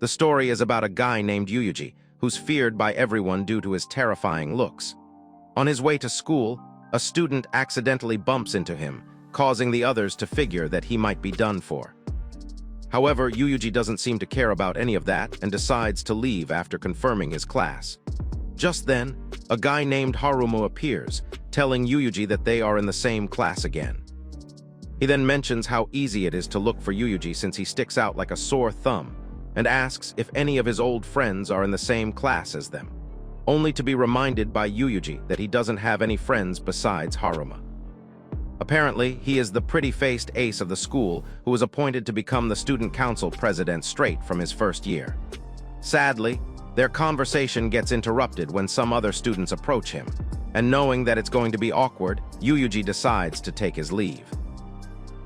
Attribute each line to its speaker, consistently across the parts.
Speaker 1: The story is about a guy named Yuuji, who's feared by everyone due to his terrifying looks. On his way to school, a student accidentally bumps into him, causing the others to figure that he might be done for. However, Yuuji doesn't seem to care about any of that and decides to leave after confirming his class. Just then, a guy named Haruma appears, telling Yuuji that they are in the same class again. He then mentions how easy it is to look for Yuuji since he sticks out like a sore thumb, and asks if any of his old friends are in the same class as them, only to be reminded by Yuuji that he doesn't have any friends besides Haruma. Apparently, he is the pretty-faced ace of the school who was appointed to become the student council president straight from his first year. Sadly, their conversation gets interrupted when some other students approach him, and knowing that it's going to be awkward, Yuuji decides to take his leave.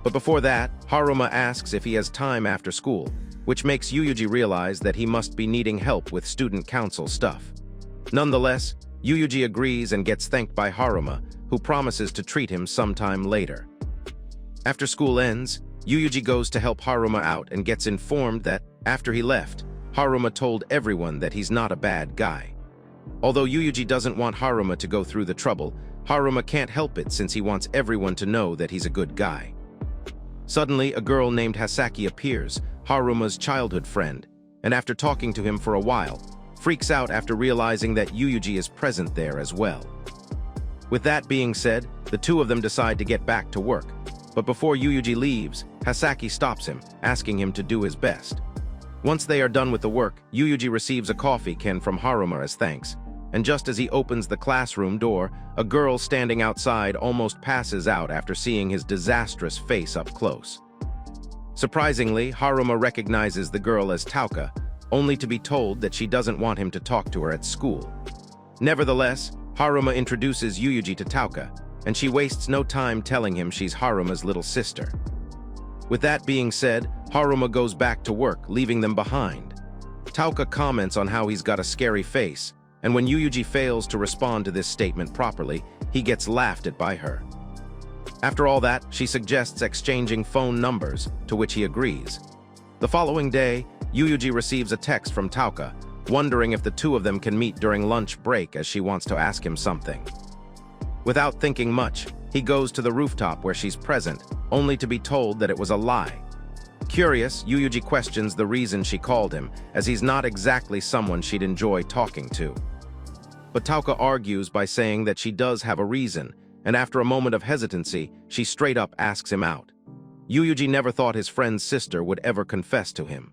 Speaker 1: But before that, Haruma asks if he has time after school, which makes Yuuji realize that he must be needing help with student council stuff. Nonetheless, Yuuji agrees and gets thanked by Haruma, who promises to treat him sometime later. After school ends, Yuuji goes to help Haruma out and gets informed that, after he left, Haruma told everyone that he's not a bad guy. Although Yuuji doesn't want Haruma to go through the trouble, Haruma can't help it since he wants everyone to know that he's a good guy. Suddenly, a girl named Hasaki appears, Haruma's childhood friend, and after talking to him for a while, freaks out after realizing that Yuuji is present there as well. With that being said, the two of them decide to get back to work, but before Yuuji leaves, Hasaki stops him, asking him to do his best. Once they are done with the work, Yuuji receives a coffee can from Haruma as thanks, and just as he opens the classroom door, a girl standing outside almost passes out after seeing his disastrous face up close. Surprisingly, Haruma recognizes the girl as Tauka, only to be told that she doesn't want him to talk to her at school. Nevertheless, Haruma introduces Yuuji to Tauka, and she wastes no time telling him she's Haruma's little sister. With that being said, Haruma goes back to work, leaving them behind. Tauka comments on how he's got a scary face, and when Yuuji fails to respond to this statement properly, he gets laughed at by her. After all that, she suggests exchanging phone numbers, to which he agrees. The following day, Yuuji receives a text from Tauka, wondering if the two of them can meet during lunch break as she wants to ask him something. Without thinking much, he goes to the rooftop where she's present, only to be told that it was a lie. Curious, Yuuji questions the reason she called him, as he's not exactly someone she'd enjoy talking to. But Tauka argues by saying that she does have a reason, and after a moment of hesitancy, she straight up asks him out. Yuuji never thought his friend's sister would ever confess to him.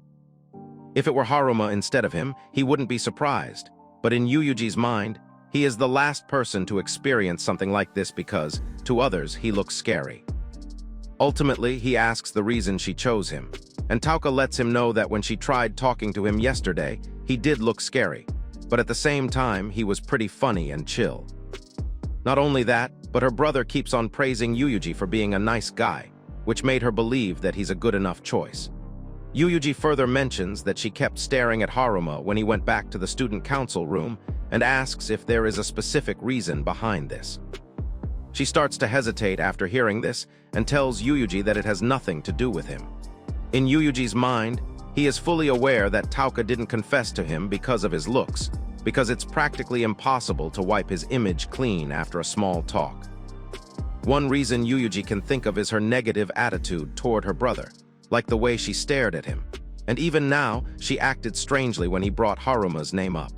Speaker 1: If it were Haruma instead of him, he wouldn't be surprised, but in Yuuji's mind, he is the last person to experience something like this because, to others, he looks scary. Ultimately, he asks the reason she chose him, and Tauka lets him know that when she tried talking to him yesterday, he did look scary, but at the same time, he was pretty funny and chill. Not only that, but her brother keeps on praising Yuuji for being a nice guy, which made her believe that he's a good enough choice. Yuuji further mentions that she kept staring at Haruma when he went back to the student council room and asks if there is a specific reason behind this. She starts to hesitate after hearing this and tells Yuuji that it has nothing to do with him. In Yuuji's mind, he is fully aware that Tauka didn't confess to him because of his looks, because it's practically impossible to wipe his image clean after a small talk. One reason Yuuji can think of is her negative attitude toward her brother, like the way she stared at him, and even now, she acted strangely when he brought Haruma's name up.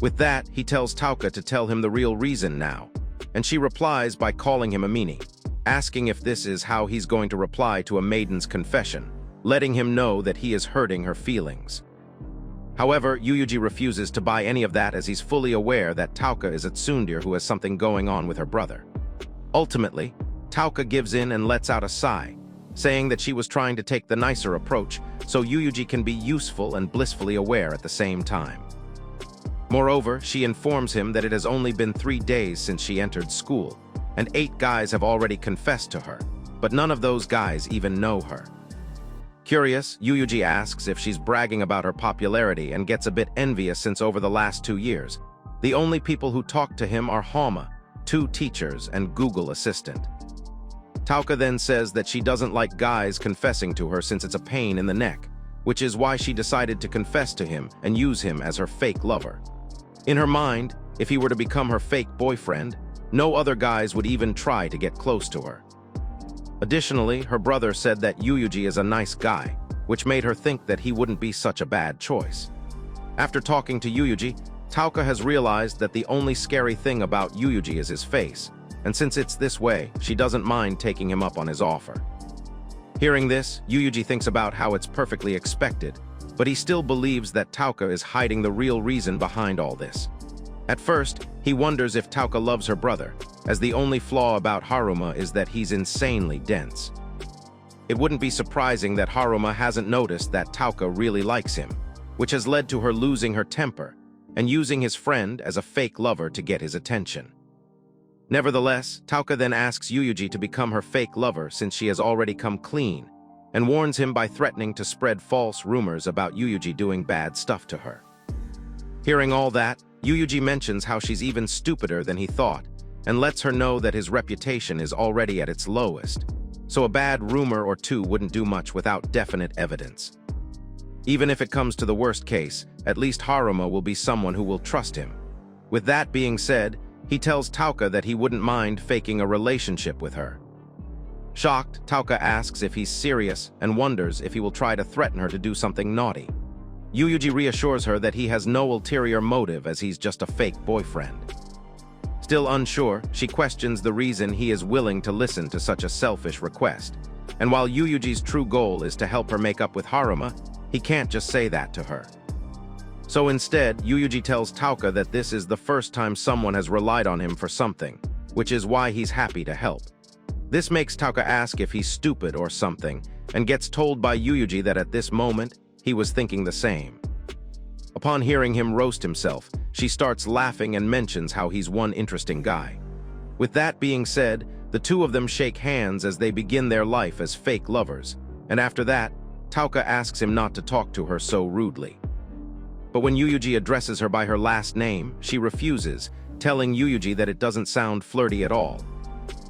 Speaker 1: With that, he tells Tauka to tell him the real reason now, and she replies by calling him a meanie, asking if this is how he's going to reply to a maiden's confession, letting him know that he is hurting her feelings. However, Yuuji refuses to buy any of that as he's fully aware that Tauka is a tsundere who has something going on with her brother. Ultimately, Tauka gives in and lets out a sigh, saying that she was trying to take the nicer approach so Yuuji can be useful and blissfully aware at the same time. Moreover, she informs him that it has only been 3 days since she entered school, and 8 guys have already confessed to her, but none of those guys even know her. Curious, Yuuji asks if she's bragging about her popularity and gets a bit envious since over the last 2 years, the only people who talk to him are Hama, 2 teachers, and Google Assistant. Tauka then says that she doesn't like guys confessing to her since it's a pain in the neck, which is why she decided to confess to him and use him as her fake lover. In her mind, if he were to become her fake boyfriend, no other guys would even try to get close to her. Additionally, her brother said that Yuuji is a nice guy, which made her think that he wouldn't be such a bad choice. After talking to Yuuji, Tauka has realized that the only scary thing about Yuuji is his face, and since it's this way, she doesn't mind taking him up on his offer. Hearing this, Yuuji thinks about how it's perfectly expected, but he still believes that Tauka is hiding the real reason behind all this. At first, he wonders if Tauka loves her brother, as the only flaw about Haruma is that he's insanely dense. It wouldn't be surprising that Haruma hasn't noticed that Tauka really likes him, which has led to her losing her temper and using his friend as a fake lover to get his attention. Nevertheless, Tauka then asks Yuuji to become her fake lover since she has already come clean, and warns him by threatening to spread false rumors about Yuuji doing bad stuff to her. Hearing all that, Yuuji mentions how she's even stupider than he thought, and lets her know that his reputation is already at its lowest, so a bad rumor or two wouldn't do much without definite evidence. Even if it comes to the worst case, at least Haruma will be someone who will trust him. With that being said, he tells Tauka that he wouldn't mind faking a relationship with her. Shocked, Tauka asks if he's serious and wonders if he will try to threaten her to do something naughty. Yuuji reassures her that he has no ulterior motive as he's just a fake boyfriend. Still unsure, she questions the reason he is willing to listen to such a selfish request. And while Yuuji's true goal is to help her make up with Haruma, he can't just say that to her. So instead, Yuuji tells Tauka that this is the first time someone has relied on him for something, which is why he's happy to help. This makes Tauka ask if he's stupid or something, and gets told by Yuuji that at this moment, he was thinking the same. Upon hearing him roast himself, she starts laughing and mentions how he's one interesting guy. With that being said, the two of them shake hands as they begin their life as fake lovers, and after that, Tauka asks him not to talk to her so rudely. But when Yuuji addresses her by her last name, she refuses, telling Yuuji that it doesn't sound flirty at all.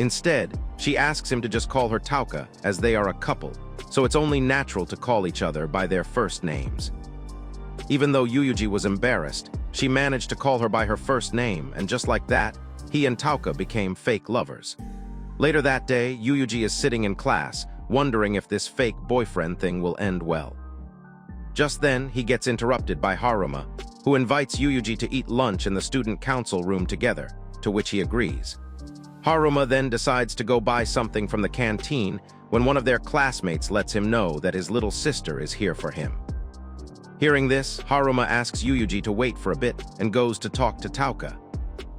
Speaker 1: Instead, she asks him to just call her Tauka, as they are a couple, so it's only natural to call each other by their first names. Even though Yuuji was embarrassed, she managed to call her by her first name, and just like that, he and Tauka became fake lovers. Later that day, Yuuji is sitting in class, wondering if this fake boyfriend thing will end well. Just then, he gets interrupted by Haruma, who invites Yuuji to eat lunch in the student council room together, to which he agrees. Haruma then decides to go buy something from the canteen when one of their classmates lets him know that his little sister is here for him. Hearing this, Haruma asks Yuuji to wait for a bit and goes to talk to Tauka.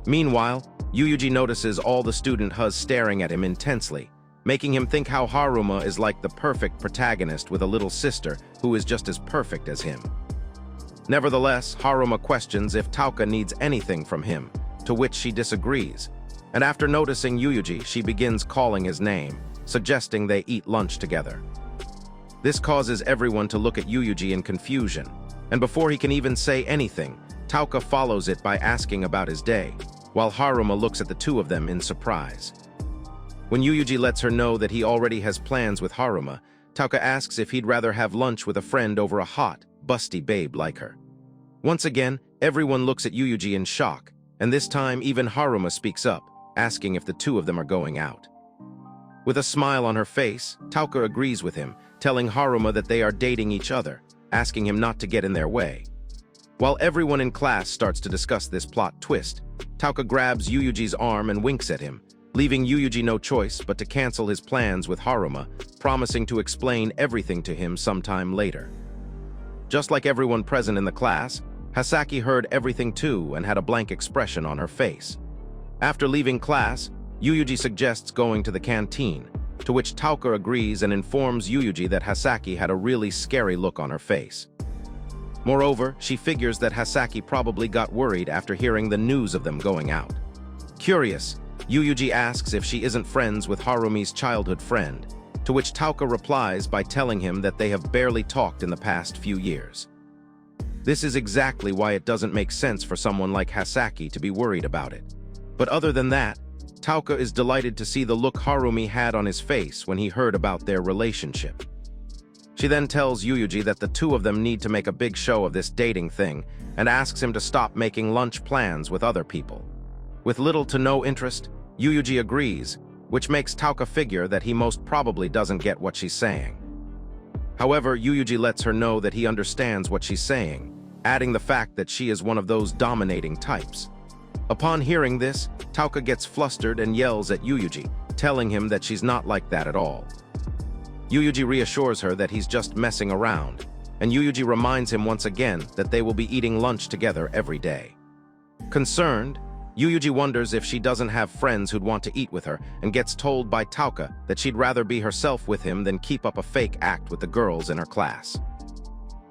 Speaker 1: Meanwhile, Yuuji notices all the student Hus staring at him intensely, making him think how Haruma is like the perfect protagonist with a little sister who is just as perfect as him. Nevertheless, Haruma questions if Tauka needs anything from him, to which she disagrees, and after noticing Yuuji, she begins calling his name, suggesting they eat lunch together. This causes everyone to look at Yuuji in confusion, and before he can even say anything, Tauka follows it by asking about his day, while Haruma looks at the two of them in surprise. When Yuuji lets her know that he already has plans with Haruma, Tauka asks if he'd rather have lunch with a friend over a hot, busty babe like her. Once again, everyone looks at Yuuji in shock, and this time even Haruma speaks up, asking if the two of them are going out. With a smile on her face, Tauka agrees with him, telling Haruma that they are dating each other, asking him not to get in their way. While everyone in class starts to discuss this plot twist, Tauka grabs Yuuji's arm and winks at him, leaving Yuuji no choice but to cancel his plans with Haruma, promising to explain everything to him sometime later. Just like everyone present in the class, Hasaki heard everything too and had a blank expression on her face. After leaving class, Yuuji suggests going to the canteen, to which Tauka agrees and informs Yuuji that Hasaki had a really scary look on her face. Moreover, she figures that Hasaki probably got worried after hearing the news of them going out. Curious, Yuuji asks if she isn't friends with Harumi's childhood friend, to which Tauka replies by telling him that they have barely talked in the past few years. This is exactly why it doesn't make sense for someone like Hasaki to be worried about it. But other than that, Tauka is delighted to see the look Harumi had on his face when he heard about their relationship. She then tells Yuuji that the two of them need to make a big show of this dating thing and asks him to stop making lunch plans with other people. With little to no interest, Yuuji agrees, which makes Tauka figure that he most probably doesn't get what she's saying. However, Yuuji lets her know that he understands what she's saying, adding the fact that she is one of those dominating types. Upon hearing this, Tauka gets flustered and yells at Yuuji, telling him that she's not like that at all. Yuuji reassures her that he's just messing around, and Yuuji reminds him once again that they will be eating lunch together every day. Concerned, Yuuji wonders if she doesn't have friends who'd want to eat with her and gets told by Tauka that she'd rather be herself with him than keep up a fake act with the girls in her class.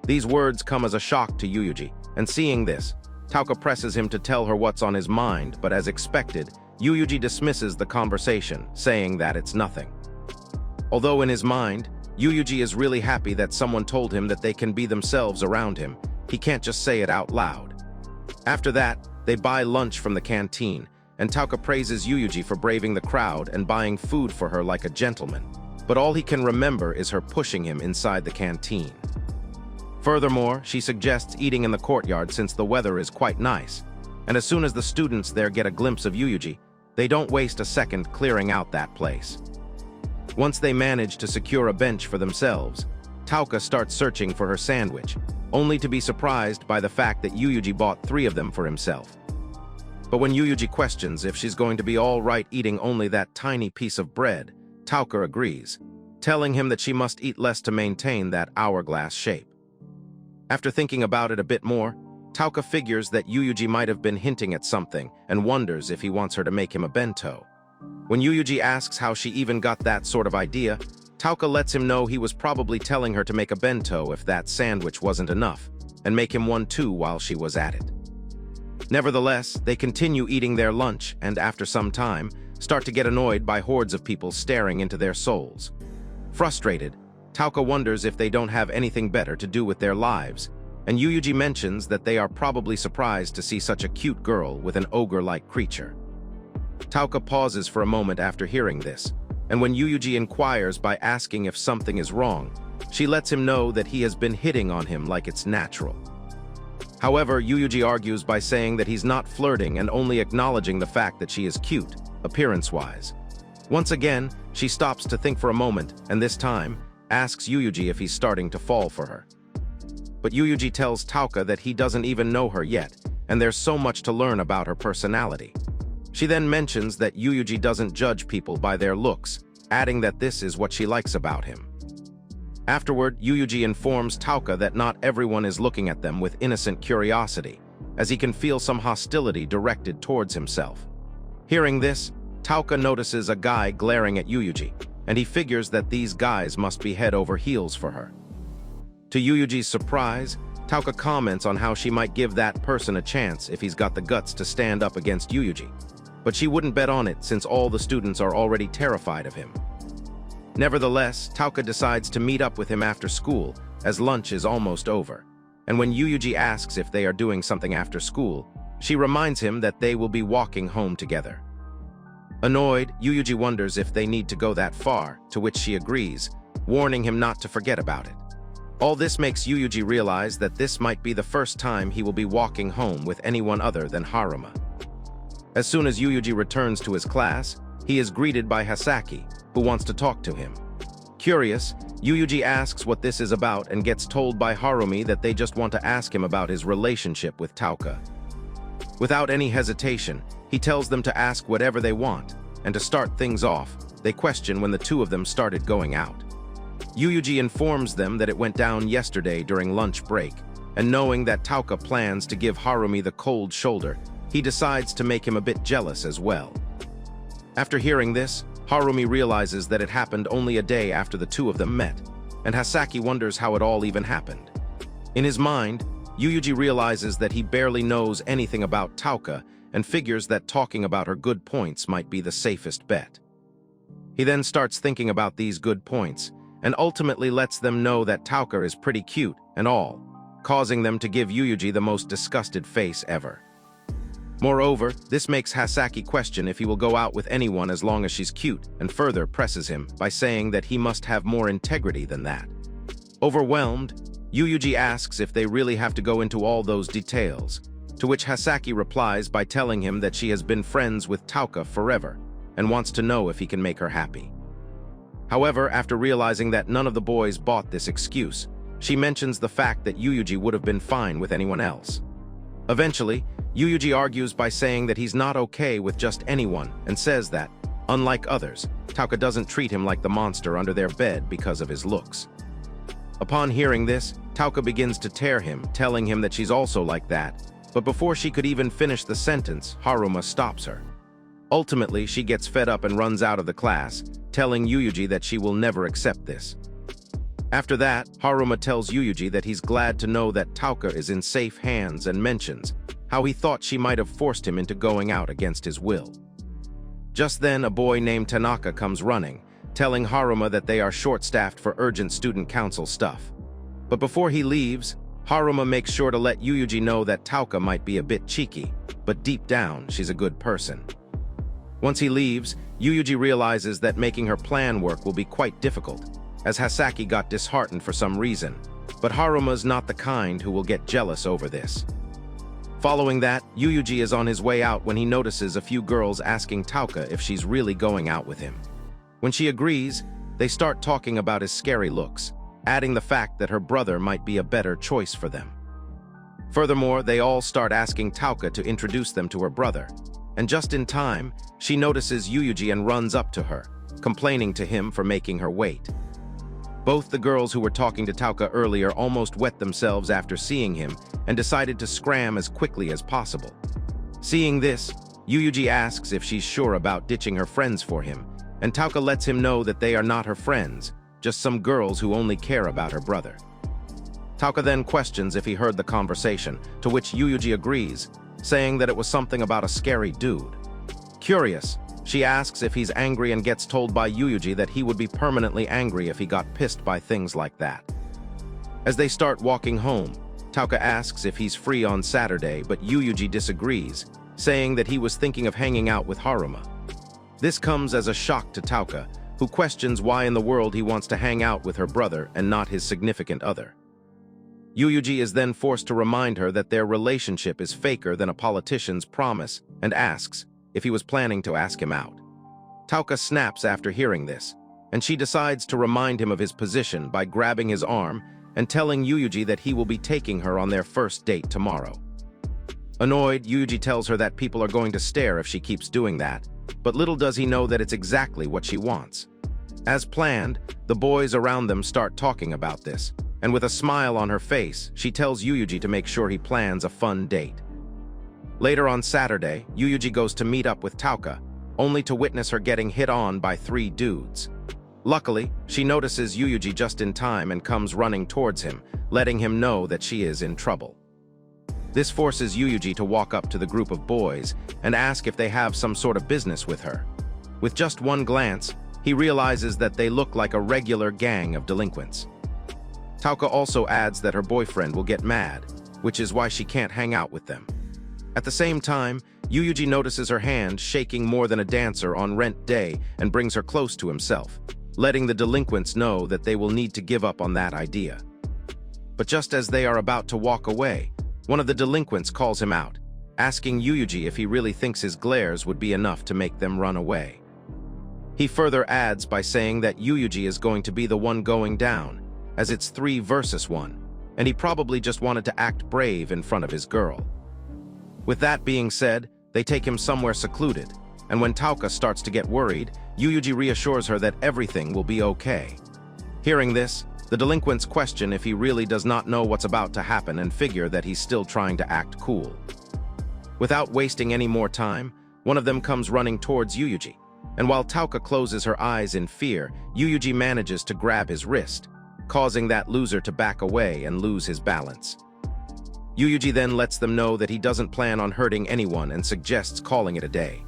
Speaker 1: These words come as a shock to Yuuji, and seeing this, Tauka presses him to tell her what's on his mind, but as expected, Yuuji dismisses the conversation, saying that it's nothing. Although in his mind, Yuuji is really happy that someone told him that they can be themselves around him, he can't just say it out loud. After that, they buy lunch from the canteen, and Tauka praises Yuuji for braving the crowd and buying food for her like a gentleman, but all he can remember is her pushing him inside the canteen. Furthermore, she suggests eating in the courtyard since the weather is quite nice, and as soon as the students there get a glimpse of Yuuji, they don't waste a second clearing out that place. Once they manage to secure a bench for themselves, Tauka starts searching for her sandwich, only to be surprised by the fact that Yuuji bought 3 of them for himself. But when Yuuji questions if she's going to be all right eating only that tiny piece of bread, Tauka agrees, telling him that she must eat less to maintain that hourglass shape. After thinking about it a bit more, Tauka figures that Yuuji might have been hinting at something and wonders if he wants her to make him a bento. When Yuuji asks how she even got that sort of idea, Tauka lets him know he was probably telling her to make a bento if that sandwich wasn't enough, and make him one too while she was at it. Nevertheless, they continue eating their lunch and, after some time, start to get annoyed by hordes of people staring into their souls. Frustrated, Tauka wonders if they don't have anything better to do with their lives, and Yuuji mentions that they are probably surprised to see such a cute girl with an ogre-like creature. Tauka pauses for a moment after hearing this, and when Yuuji inquires by asking if something is wrong, she lets him know that he has been hitting on him like it's natural. However, Yuuji argues by saying that he's not flirting and only acknowledging the fact that she is cute, appearance-wise. Once again, she stops to think for a moment, and this time, asks Yuuji if he's starting to fall for her. But Yuuji tells Tauka that he doesn't even know her yet, and there's so much to learn about her personality. She then mentions that Yuuji doesn't judge people by their looks, adding that this is what she likes about him. Afterward, Yuuji informs Tauka that not everyone is looking at them with innocent curiosity, as he can feel some hostility directed towards himself. Hearing this, Tauka notices a guy glaring at Yuuji, and he figures that these guys must be head over heels for her. To Yuuji's surprise, Tauka comments on how she might give that person a chance if he's got the guts to stand up against Yuuji, but she wouldn't bet on it since all the students are already terrified of him. Nevertheless, Tauka decides to meet up with him after school, as lunch is almost over, and when Yuuji asks if they are doing something after school, she reminds him that they will be walking home together. Annoyed, Yuuji wonders if they need to go that far, to which she agrees, warning him not to forget about it. All this makes Yuuji realize that this might be the first time he will be walking home with anyone other than Haruma. As soon as Yuuji returns to his class, he is greeted by Hasaki, who wants to talk to him. Curious, Yuuji asks what this is about and gets told by Harumi that they just want to ask him about his relationship with Tauka. Without any hesitation, he tells them to ask whatever they want, and to start things off, they question when the two of them started going out. Yuuji informs them that it went down yesterday during lunch break, and knowing that Tauka plans to give Harumi the cold shoulder, he decides to make him a bit jealous as well. After hearing this, Harumi realizes that it happened only a day after the two of them met, and Hasaki wonders how it all even happened. In his mind, Yuuji realizes that he barely knows anything about Tauka and figures that talking about her good points might be the safest bet. He then starts thinking about these good points, and ultimately lets them know that Tauka is pretty cute and all, causing them to give Yuuji the most disgusted face ever. Moreover, this makes Hasaki question if he will go out with anyone as long as she's cute, and further presses him by saying that he must have more integrity than that. Overwhelmed, Yuuji asks if they really have to go into all those details, to which Hasaki replies by telling him that she has been friends with Tauka forever and wants to know if he can make her happy. However, after realizing that none of the boys bought this excuse, she mentions the fact that Yuuji would have been fine with anyone else. Eventually, Yuuji argues by saying that he's not okay with just anyone and says that, unlike others, Tauka doesn't treat him like the monster under their bed because of his looks. Upon hearing this, Tauka begins to tear him, telling him that she's also like that, but before she could even finish the sentence, Haruma stops her. Ultimately, she gets fed up and runs out of the class, telling Yuuji that she will never accept this. After that, Haruma tells Yuuji that he's glad to know that Tauka is in safe hands and mentions how he thought she might have forced him into going out against his will. Just then, a boy named Tanaka comes running, telling Haruma that they are short-staffed for urgent student council stuff. But before he leaves, Haruma makes sure to let Yuuji know that Tauka might be a bit cheeky, but deep down, she's a good person. Once he leaves, Yuuji realizes that making her plan work will be quite difficult, as Hasaki got disheartened for some reason, but Haruma's not the kind who will get jealous over this. Following that, Yuuji is on his way out when he notices a few girls asking Tauka if she's really going out with him. When she agrees, they start talking about his scary looks, adding the fact that her brother might be a better choice for them. Furthermore, they all start asking Tauka to introduce them to her brother, and just in time, she notices Yuuji and runs up to her, complaining to him for making her wait. Both the girls who were talking to Tauka earlier almost wet themselves after seeing him and decided to scram as quickly as possible. Seeing this, Yuuji asks if she's sure about ditching her friends for him, and Tauka lets him know that they are not her friends, just some girls who only care about her brother. Tauka then questions if he heard the conversation, to which Yuuji agrees, saying that it was something about a scary dude. Curious, she asks if he's angry and gets told by Yuuji that he would be permanently angry if he got pissed by things like that. As they start walking home, Tauka asks if he's free on Saturday, but Yuuji disagrees, saying that he was thinking of hanging out with Haruma. This comes as a shock to Tauka, who questions why in the world he wants to hang out with her brother and not his significant other. Yuuji is then forced to remind her that their relationship is faker than a politician's promise and asks if he was planning to ask him out. Tauka snaps after hearing this, and she decides to remind him of his position by grabbing his arm and telling Yuuji that he will be taking her on their first date tomorrow. Annoyed, Yuuji tells her that people are going to stare if she keeps doing that, but little does he know that it's exactly what she wants. As planned, the boys around them start talking about this, and with a smile on her face, she tells Yuuji to make sure he plans a fun date. Later on Saturday, Yuuji goes to meet up with Tauka, only to witness her getting hit on by 3 dudes. Luckily, she notices Yuuji just in time and comes running towards him, letting him know that she is in trouble. This forces Yuuji to walk up to the group of boys and ask if they have some sort of business with her. With just one glance, he realizes that they look like a regular gang of delinquents. Tauka also adds that her boyfriend will get mad, which is why she can't hang out with them. At the same time, Yuuji notices her hand shaking more than a dancer on rent day and brings her close to himself, letting the delinquents know that they will need to give up on that idea. But just as they are about to walk away, one of the delinquents calls him out, asking Yuuji if he really thinks his glares would be enough to make them run away. He further adds by saying that Yuuji is going to be the one going down, as it's 3 versus 1, and he probably just wanted to act brave in front of his girl. With that being said, they take him somewhere secluded, and when Tauka starts to get worried, Yuuji reassures her that everything will be okay. Hearing this, the delinquents question if he really does not know what's about to happen and figure that he's still trying to act cool. Without wasting any more time, one of them comes running towards Yuuji, and while Tauka closes her eyes in fear, Yuuji manages to grab his wrist, causing that loser to back away and lose his balance. Yuuji then lets them know that he doesn't plan on hurting anyone and suggests calling it a day.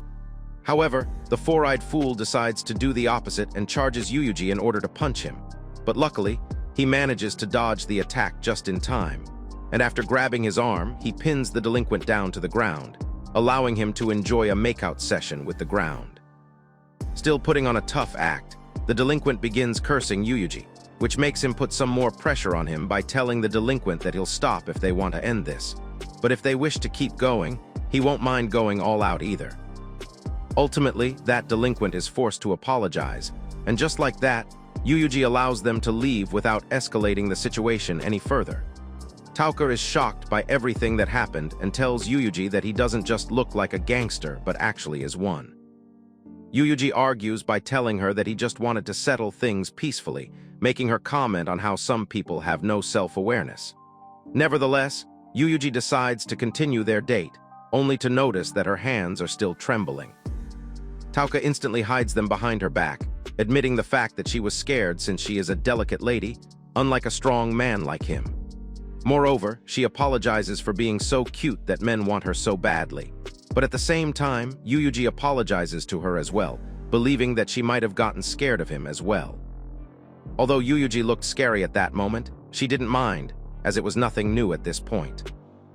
Speaker 1: However, the 4-eyed fool decides to do the opposite and charges Yuuji in order to punch him, but luckily, he manages to dodge the attack just in time, and after grabbing his arm, he pins the delinquent down to the ground, allowing him to enjoy a makeout session with the ground. Still putting on a tough act, the delinquent begins cursing Yuuji, which makes him put some more pressure on him by telling the delinquent that he'll stop if they want to end this. But if they wish to keep going, he won't mind going all out either. Ultimately, that delinquent is forced to apologize, and just like that, Yuuji allows them to leave without escalating the situation any further. Tauka is shocked by everything that happened and tells Yuuji that he doesn't just look like a gangster, but actually is one. Yuuji argues by telling her that he just wanted to settle things peacefully, making her comment on how some people have no self-awareness. Nevertheless, Yuuji decides to continue their date, only to notice that her hands are still trembling. Tauka instantly hides them behind her back, admitting the fact that she was scared since she is a delicate lady, unlike a strong man like him. Moreover, she apologizes for being so cute that men want her so badly. But at the same time, Yuuji apologizes to her as well, believing that she might have gotten scared of him as well. Although Yuuji looked scary at that moment, she didn't mind, as it was nothing new at this point.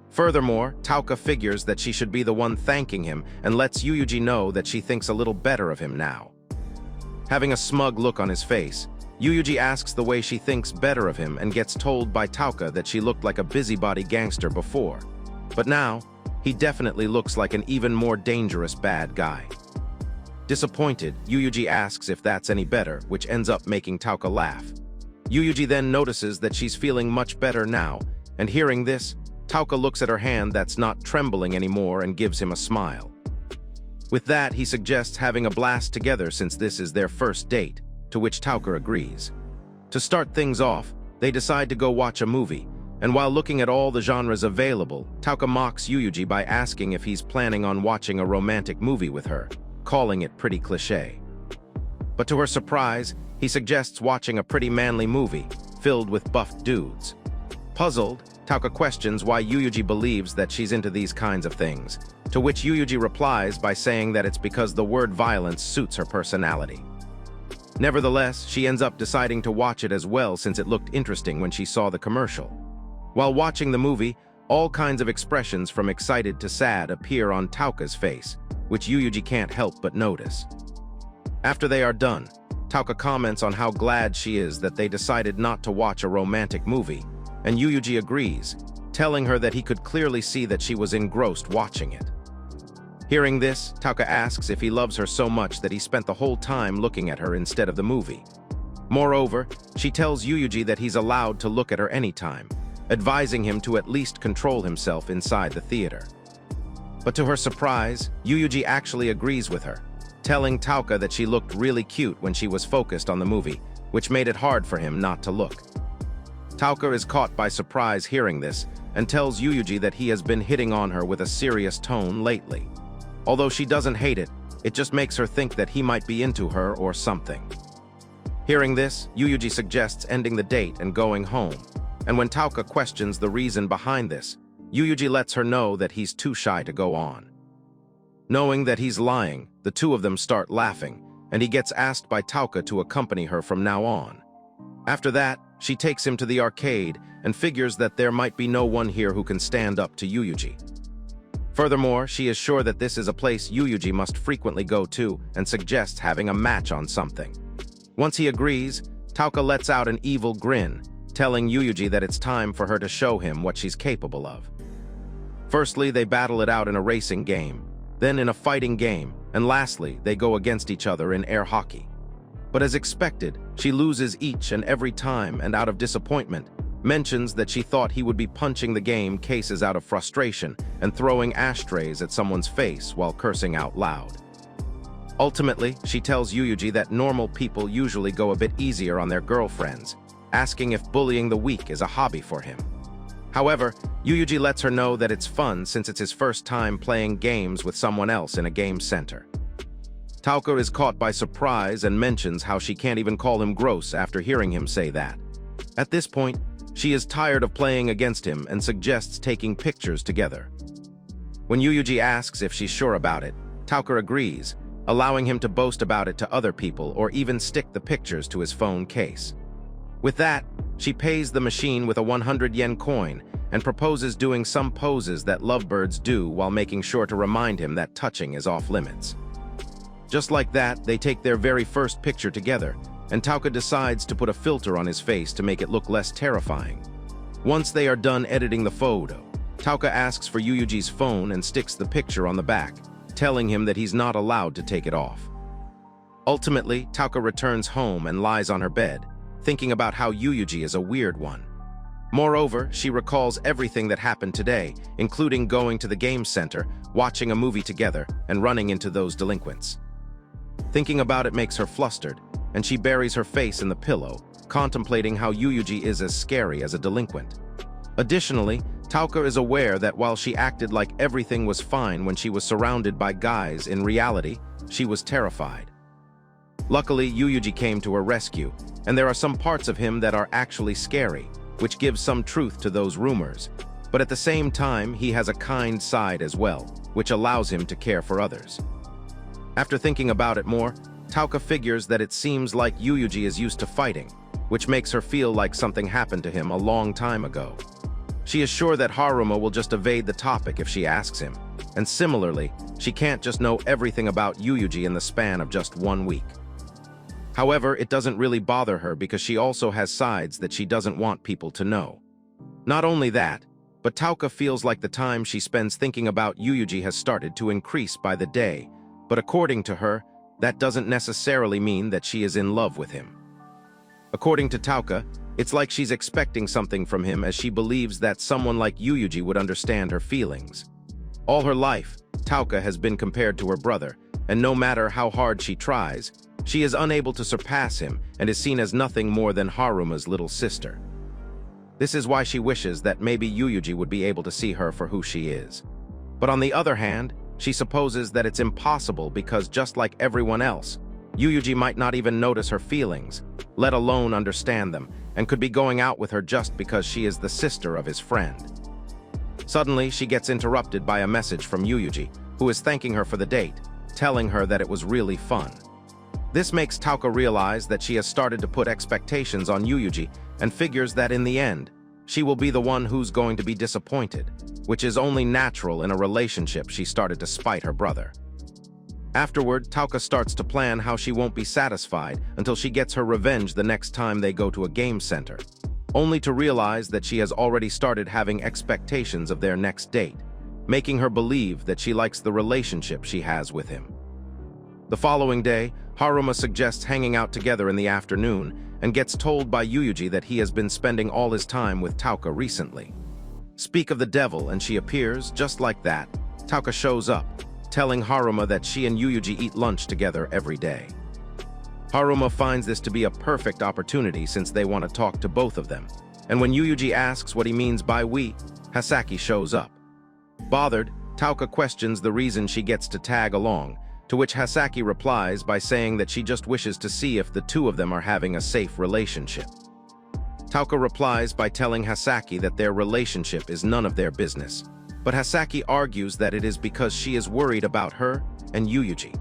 Speaker 1: Furthermore, Tauka figures that she should be the one thanking him and lets Yuuji know that she thinks a little better of him now. Having a smug look on his face, Yuuji asks the way she thinks better of him and gets told by Tauka that she looked like a busybody gangster before. But now, he definitely looks like an even more dangerous bad guy. Disappointed, Yuuji asks if that's any better, which ends up making Tauka laugh. Yuuji then notices that she's feeling much better now, and hearing this, Tauka looks at her hand that's not trembling anymore and gives him a smile. With that, he suggests having a blast together since this is their first date, to which Tauka agrees. To start things off, they decide to go watch a movie, and while looking at all the genres available, Tauka mocks Yuuji by asking if he's planning on watching a romantic movie with her, calling it pretty cliché. But to her surprise, he suggests watching a pretty manly movie, filled with buffed dudes. Puzzled, Tauka questions why Yuuji believes that she's into these kinds of things, to which Yuuji replies by saying that it's because the word violence suits her personality. Nevertheless, she ends up deciding to watch it as well since it looked interesting when she saw the commercial. While watching the movie, all kinds of expressions from excited to sad appear on Tauka's face, which Yuuji can't help but notice. After they are done, Tauka comments on how glad she is that they decided not to watch a romantic movie, and Yuuji agrees, telling her that he could clearly see that she was engrossed watching it. Hearing this, Tauka asks if he loves her so much that he spent the whole time looking at her instead of the movie. Moreover, she tells Yuuji that he's allowed to look at her anytime, advising him to at least control himself inside the theater. But to her surprise, Yuuji actually agrees with her, telling Tauka that she looked really cute when she was focused on the movie, which made it hard for him not to look. Tauka is caught by surprise hearing this and tells Yuuji that he has been hitting on her with a serious tone lately. Although she doesn't hate it, it just makes her think that he might be into her or something. Hearing this, Yuuji suggests ending the date and going home, and when Tauka questions the reason behind this, Yuuji lets her know that he's too shy to go on. Knowing that he's lying, the two of them start laughing, and he gets asked by Tauka to accompany her from now on. After that, she takes him to the arcade and figures that there might be no one here who can stand up to Yuuji. Furthermore, she is sure that this is a place Yuuji must frequently go to and suggests having a match on something. Once he agrees, Tauka lets out an evil grin, telling Yuuji that it's time for her to show him what she's capable of. Firstly, they battle it out in a racing game, then in a fighting game, and lastly, they go against each other in air hockey. But as expected, she loses each and every time and out of disappointment, mentions that she thought he would be punching the game cases out of frustration and throwing ashtrays at someone's face while cursing out loud. Ultimately, she tells Yuuji that normal people usually go a bit easier on their girlfriends, asking if bullying the weak is a hobby for him. However, Yuuji lets her know that it's fun since it's his first time playing games with someone else in a game center. Tauka is caught by surprise and mentions how she can't even call him gross after hearing him say that. At this point, she is tired of playing against him and suggests taking pictures together. When Yuuji asks if she's sure about it, Tauka agrees, allowing him to boast about it to other people or even stick the pictures to his phone case. With that, she pays the machine with a 100 yen coin and proposes doing some poses that lovebirds do while making sure to remind him that touching is off limits. Just like that, they take their very first picture together, and Tauka decides to put a filter on his face to make it look less terrifying. Once they are done editing the photo, Tauka asks for Yuyuji's phone and sticks the picture on the back, telling him that he's not allowed to take it off. Ultimately, Tauka returns home and lies on her bed, thinking about how Yuyuji is a weird one. Moreover, she recalls everything that happened today, including going to the game center, watching a movie together, and running into those delinquents. Thinking about it makes her flustered, and she buries her face in the pillow, contemplating how Yuyuji is as scary as a delinquent. Additionally, Tauka is aware that while she acted like everything was fine when she was surrounded by guys, in reality, she was terrified. Luckily, Yuyuji came to her rescue, and there are some parts of him that are actually scary, which gives some truth to those rumors. But at the same time, he has a kind side as well, which allows him to care for others. After thinking about it more, Tauka figures that it seems like Yuyuji is used to fighting, which makes her feel like something happened to him a long time ago. She is sure that Haruma will just evade the topic if she asks him, and similarly, she can't just know everything about Yuyuji in the span of just 1 week. However, it doesn't really bother her because she also has sides that she doesn't want people to know. Not only that, but Tauka feels like the time she spends thinking about Yuyuji has started to increase by the day, but according to her, that doesn't necessarily mean that she is in love with him. According to Tauka, it's like she's expecting something from him as she believes that someone like Yuyuji would understand her feelings. All her life, Tauka has been compared to her brother, and no matter how hard she tries, she is unable to surpass him and is seen as nothing more than Haruma's little sister. This is why she wishes that maybe Yuyuji would be able to see her for who she is. But on the other hand, she supposes that it's impossible because just like everyone else, Yuyuji might not even notice her feelings, let alone understand them, and could be going out with her just because she is the sister of his friend. Suddenly, she gets interrupted by a message from Yuyuji, who is thanking her for the date, telling her that it was really fun. This makes Tauka realize that she has started to put expectations on Yuyuji and figures that in the end, she will be the one who's going to be disappointed, which is only natural in a relationship she started to spite her brother. Afterward, Tauka starts to plan how she won't be satisfied until she gets her revenge the next time they go to a game center, only to realize that she has already started having expectations of their next date, making her believe that she likes the relationship she has with him. The following day, Haruma suggests hanging out together in the afternoon and gets told by Yuyuji that he has been spending all his time with Tauka recently. Speak of the devil, and she appears just like that. Tauka shows up, telling Haruma that she and Yuyuji eat lunch together every day. Haruma finds this to be a perfect opportunity since they want to talk to both of them, and when Yuyuji asks what he means by we, Hasaki shows up. Bothered, Tauka questions the reason she gets to tag along, to which Hasaki replies by saying that she just wishes to see if the two of them are having a safe relationship. Tauka replies by telling Hasaki that their relationship is none of their business, but Hasaki argues that it is because she is worried about her and Yuyuji.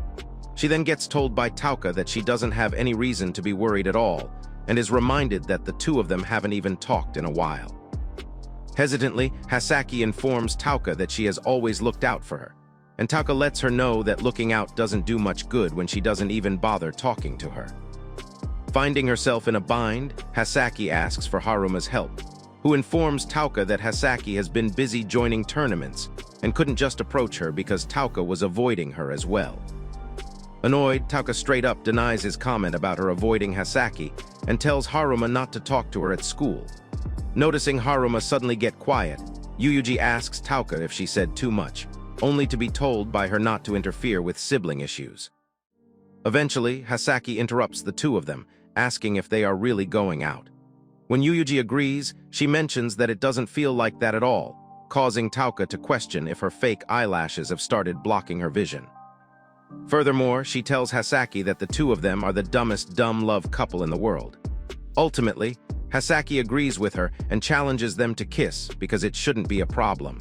Speaker 1: She then gets told by Tauka that she doesn't have any reason to be worried at all, and is reminded that the two of them haven't even talked in a while. Hesitantly, Hasaki informs Tauka that she has always looked out for her, and Tauka lets her know that looking out doesn't do much good when she doesn't even bother talking to her. Finding herself in a bind, Hasaki asks for Haruma's help, who informs Tauka that Hasaki has been busy joining tournaments and couldn't just approach her because Tauka was avoiding her as well. Annoyed, Tauka straight up denies his comment about her avoiding Hasaki and tells Haruma not to talk to her at school. Noticing Haruma suddenly get quiet, Yuyuji asks Tauka if she said too much, only to be told by her not to interfere with sibling issues. Eventually, Hasaki interrupts the two of them, asking if they are really going out. When Yuyuji agrees, she mentions that it doesn't feel like that at all, causing Tauka to question if her fake eyelashes have started blocking her vision. Furthermore, she tells Hasaki that the two of them are the dumbest dumb love couple in the world. Ultimately, Hasaki agrees with her and challenges them to kiss because it shouldn't be a problem.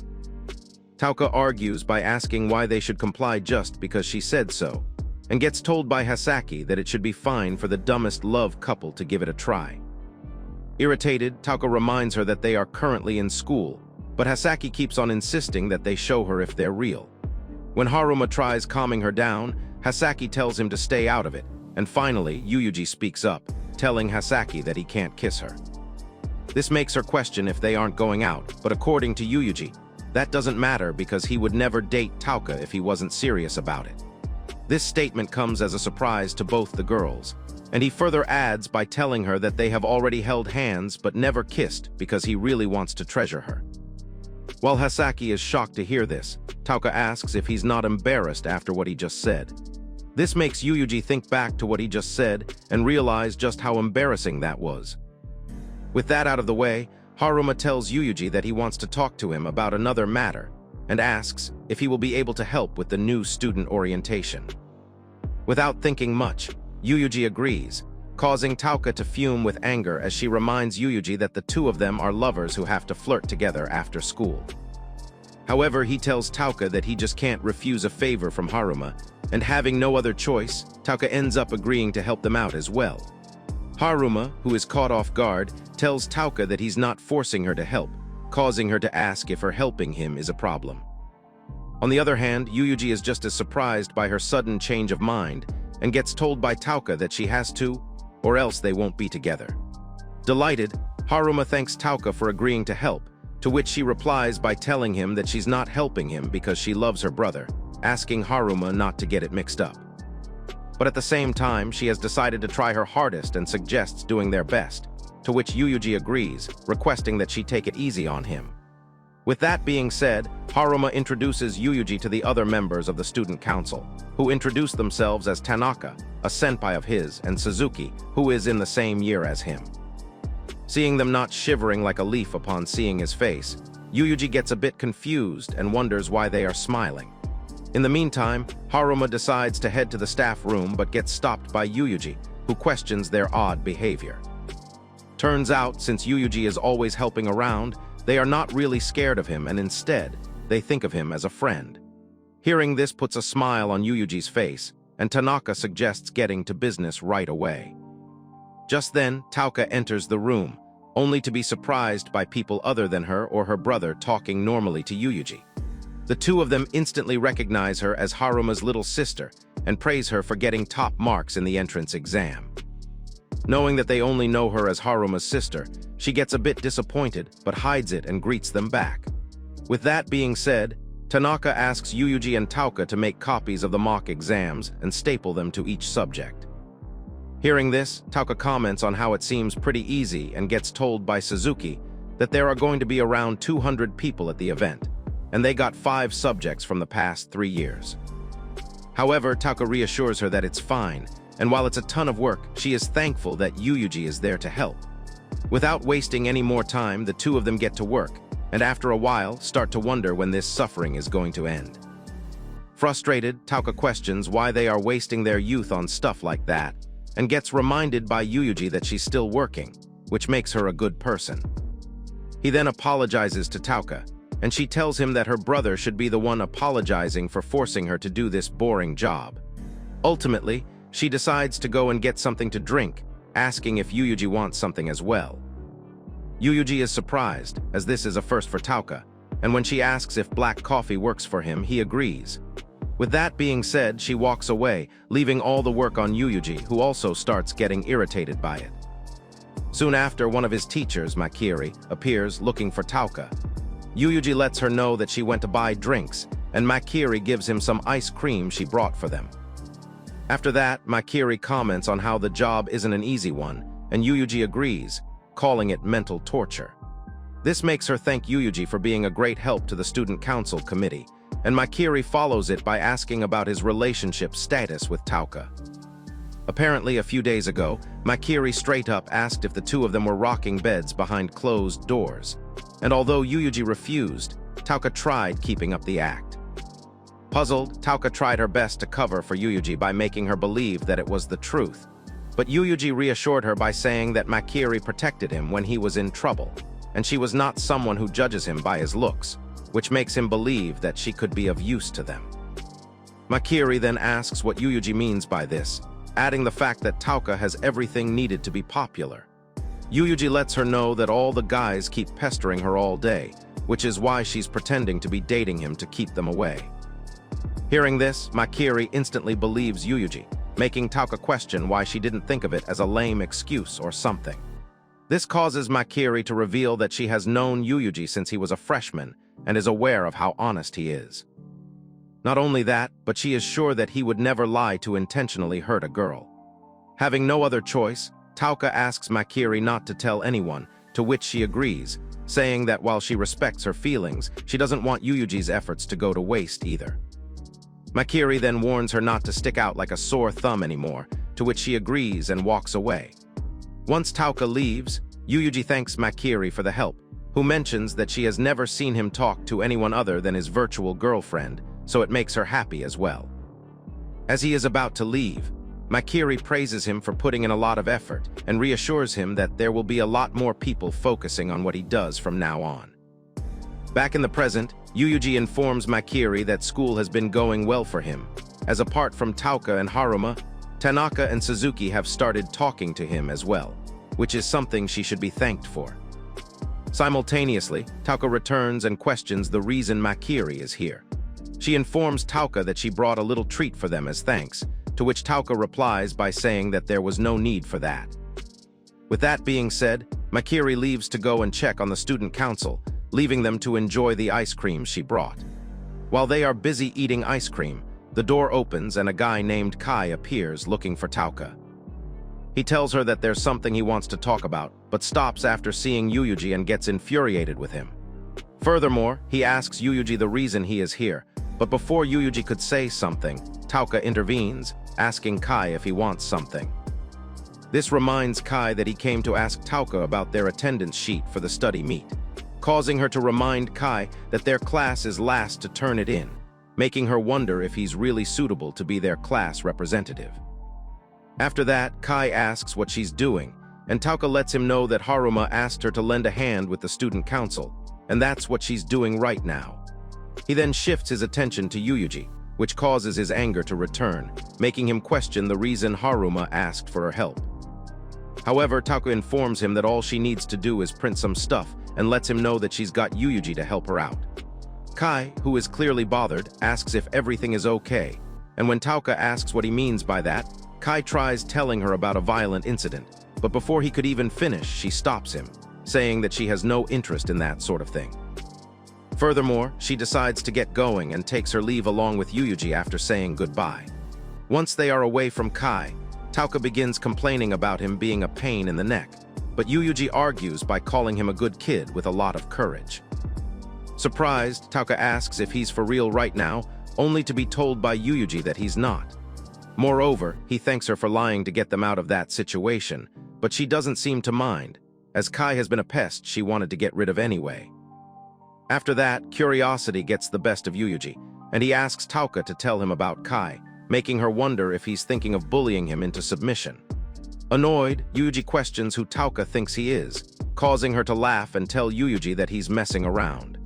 Speaker 1: Tauka argues by asking why they should comply just because she said so, and gets told by Hasaki that it should be fine for the dumbest love couple to give it a try. Irritated, Tauka reminds her that they are currently in school, but Hasaki keeps on insisting that they show her if they're real. When Haruma tries calming her down, Hasaki tells him to stay out of it, and finally, Yuyuji speaks up, telling Hasaki that he can't kiss her. This makes her question if they aren't going out, but according to Yuyuji, that doesn't matter because he would never date Tauka if he wasn't serious about it. This statement comes as a surprise to both the girls, and he further adds by telling her that they have already held hands but never kissed because he really wants to treasure her. While Hasaki is shocked to hear this, Tauka asks if he's not embarrassed after what he just said. This makes Yuyuji think back to what he just said and realize just how embarrassing that was. With that out of the way, Haruma tells Yuyuji that he wants to talk to him about another matter and asks if he will be able to help with the new student orientation. Without thinking much, Yuyuji agrees, causing Tauka to fume with anger as she reminds Yuyuji that the two of them are lovers who have to flirt together after school. However, he tells Tauka that he just can't refuse a favor from Haruma, and having no other choice, Tauka ends up agreeing to help them out as well. Haruma, who is caught off guard, tells Tauka that he's not forcing her to help, causing her to ask if her helping him is a problem. On the other hand, Yuyuji is just as surprised by her sudden change of mind and gets told by Tauka that she has to, or else they won't be together. Delighted, Haruma thanks Tauka for agreeing to help, to which she replies by telling him that she's not helping him because she loves her brother, asking Haruma not to get it mixed up. But at the same time, she has decided to try her hardest and suggests doing their best, to which Yuyuji agrees, requesting that she take it easy on him. With that being said, Haruma introduces Yuyuji to the other members of the student council, who introduce themselves as Tanaka, a senpai of his, and Suzuki, who is in the same year as him. Seeing them not shivering like a leaf upon seeing his face, Yuyuji gets a bit confused and wonders why they are smiling. In the meantime, Haruma decides to head to the staff room but gets stopped by Yuyuji, who questions their odd behavior. Turns out, since Yuyuji is always helping around, they are not really scared of him and instead, they think of him as a friend. Hearing this puts a smile on Yuyuji's face, and Tanaka suggests getting to business right away. Just then, Tauka enters the room, only to be surprised by people other than her or her brother talking normally to Yuyuji. The two of them instantly recognize her as Haruma's little sister and praise her for getting top marks in the entrance exam. Knowing that they only know her as Haruma's sister, she gets a bit disappointed but hides it and greets them back. With that being said, Tanaka asks Yuyuji and Tauka to make copies of the mock exams and staple them to each subject. Hearing this, Tauka comments on how it seems pretty easy and gets told by Suzuki that there are going to be around 200 people at the event, and they got 5 subjects from the past 3 years. However, Tauka reassures her that it's fine, and while it's a ton of work, she is thankful that Yuyuji is there to help. Without wasting any more time, the two of them get to work, and after a while, start to wonder when this suffering is going to end. Frustrated, Tauka questions why they are wasting their youth on stuff like that, and gets reminded by Yuyuji that she's still working, which makes her a good person. He then apologizes to Tauka, and she tells him that her brother should be the one apologizing for forcing her to do this boring job. Ultimately, she decides to go and get something to drink, asking if Yuyuji wants something as well. Yuyuji is surprised, as this is a first for Tauka, and when she asks if black coffee works for him, he agrees. With that being said, she walks away, leaving all the work on Yuyuji, who also starts getting irritated by it. Soon after, one of his teachers, Makiri, appears looking for Tauka. Yuyuji lets her know that she went to buy drinks, and Makiri gives him some ice cream she brought for them. After that, Makiri comments on how the job isn't an easy one, and Yuyuji agrees, calling it mental torture. This makes her thank Yuyuji for being a great help to the student council committee, and Makiri follows it by asking about his relationship status with Tauka. Apparently, a few days ago, Makiri straight up asked if the two of them were rocking beds behind closed doors, and although Yuyuji refused, Tauka tried keeping up the act. Puzzled, Tauka tried her best to cover for Yuyuji by making her believe that it was the truth, but Yuyuji reassured her by saying that Makiri protected him when he was in trouble, and she was not someone who judges him by his looks, which makes him believe that she could be of use to them. Makiri then asks what Yuyuji means by this, adding the fact that Tauka has everything needed to be popular. Yuyuji lets her know that all the guys keep pestering her all day, which is why she's pretending to be dating him to keep them away. Hearing this, Makiri instantly believes Yuyuji, making Tauka question why she didn't think of it as a lame excuse or something. This causes Makiri to reveal that she has known Yuuji since he was a freshman and is aware of how honest he is. Not only that, but she is sure that he would never lie to intentionally hurt a girl. Having no other choice, Tauka asks Makiri not to tell anyone, to which she agrees, saying that while she respects her feelings, she doesn't want Yuuji's efforts to go to waste either. Makiri then warns her not to stick out like a sore thumb anymore, to which she agrees and walks away. Once Tauka leaves, Yuuji thanks Makiri for the help, who mentions that she has never seen him talk to anyone other than his virtual girlfriend, so it makes her happy as well. As he is about to leave, Makiri praises him for putting in a lot of effort and reassures him that there will be a lot more people focusing on what he does from now on. Back in the present, Yuuji informs Makiri that school has been going well for him, as apart from Tauka and Haruma, Tanaka and Suzuki have started talking to him as well, which is something she should be thanked for. Simultaneously, Tauka returns and questions the reason Makiri is here. She informs Tauka that she brought a little treat for them as thanks, to which Tauka replies by saying that there was no need for that. With that being said, Makiri leaves to go and check on the student council, leaving them to enjoy the ice cream she brought. While they are busy eating ice cream, the door opens and a guy named Kai appears looking for Tauka. He tells her that there's something he wants to talk about, but stops after seeing Yuuji and gets infuriated with him. Furthermore, he asks Yuuji the reason he is here, but before Yuuji could say something, Tauka intervenes, asking Kai if he wants something. This reminds Kai that he came to ask Tauka about their attendance sheet for the study meet, causing her to remind Kai that their class is last to turn it in, making her wonder if he's really suitable to be their class representative. After that, Kai asks what she's doing, and Tauka lets him know that Haruma asked her to lend a hand with the student council, and that's what she's doing right now. He then shifts his attention to Yuuji, which causes his anger to return, making him question the reason Haruma asked for her help. However, Tauka informs him that all she needs to do is print some stuff and lets him know that she's got Yuuji to help her out. Kai, who is clearly bothered, asks if everything is okay, and when Tauka asks what he means by that, Kai tries telling her about a violent incident, but before he could even finish, she stops him, saying that she has no interest in that sort of thing. Furthermore, she decides to get going and takes her leave along with Yuuji after saying goodbye. Once they are away from Kai, Tauka begins complaining about him being a pain in the neck, but Yuuji argues by calling him a good kid with a lot of courage. Surprised, Tauka asks if he's for real right now, only to be told by Yuuji that he's not. Moreover, he thanks her for lying to get them out of that situation, but she doesn't seem to mind, as Kai has been a pest she wanted to get rid of anyway. After that, curiosity gets the best of Yuuji, and he asks Tauka to tell him about Kai, making her wonder if he's thinking of bullying him into submission. Annoyed, Yuuji questions who Tauka thinks he is, causing her to laugh and tell Yuuji that he's messing around.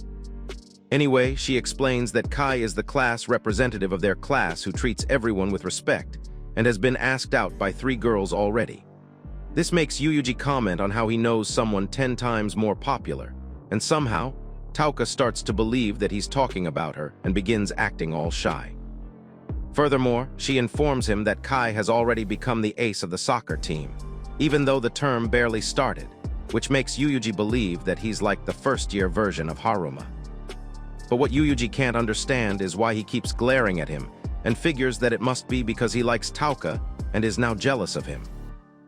Speaker 1: Anyway, she explains that Kai is the class representative of their class who treats everyone with respect, and has been asked out by 3 girls already. This makes Yuuji comment on how he knows someone 10 times more popular, and somehow, Tauka starts to believe that he's talking about her and begins acting all shy. Furthermore, she informs him that Kai has already become the ace of the soccer team, even though the term barely started, which makes Yuuji believe that he's like the first-year version of Haruma. But what Yuuji can't understand is why he keeps glaring at him, and figures that it must be because he likes Tauka and is now jealous of him.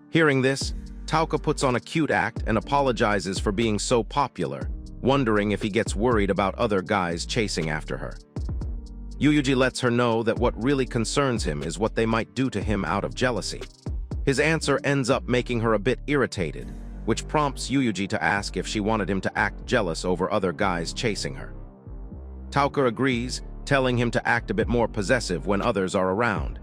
Speaker 1: Hearing this, Tauka puts on a cute act and apologizes for being so popular, wondering if he gets worried about other guys chasing after her. Yuuji lets her know that what really concerns him is what they might do to him out of jealousy. His answer ends up making her a bit irritated, which prompts Yuuji to ask if she wanted him to act jealous over other guys chasing her. Tauka agrees, telling him to act a bit more possessive when others are around,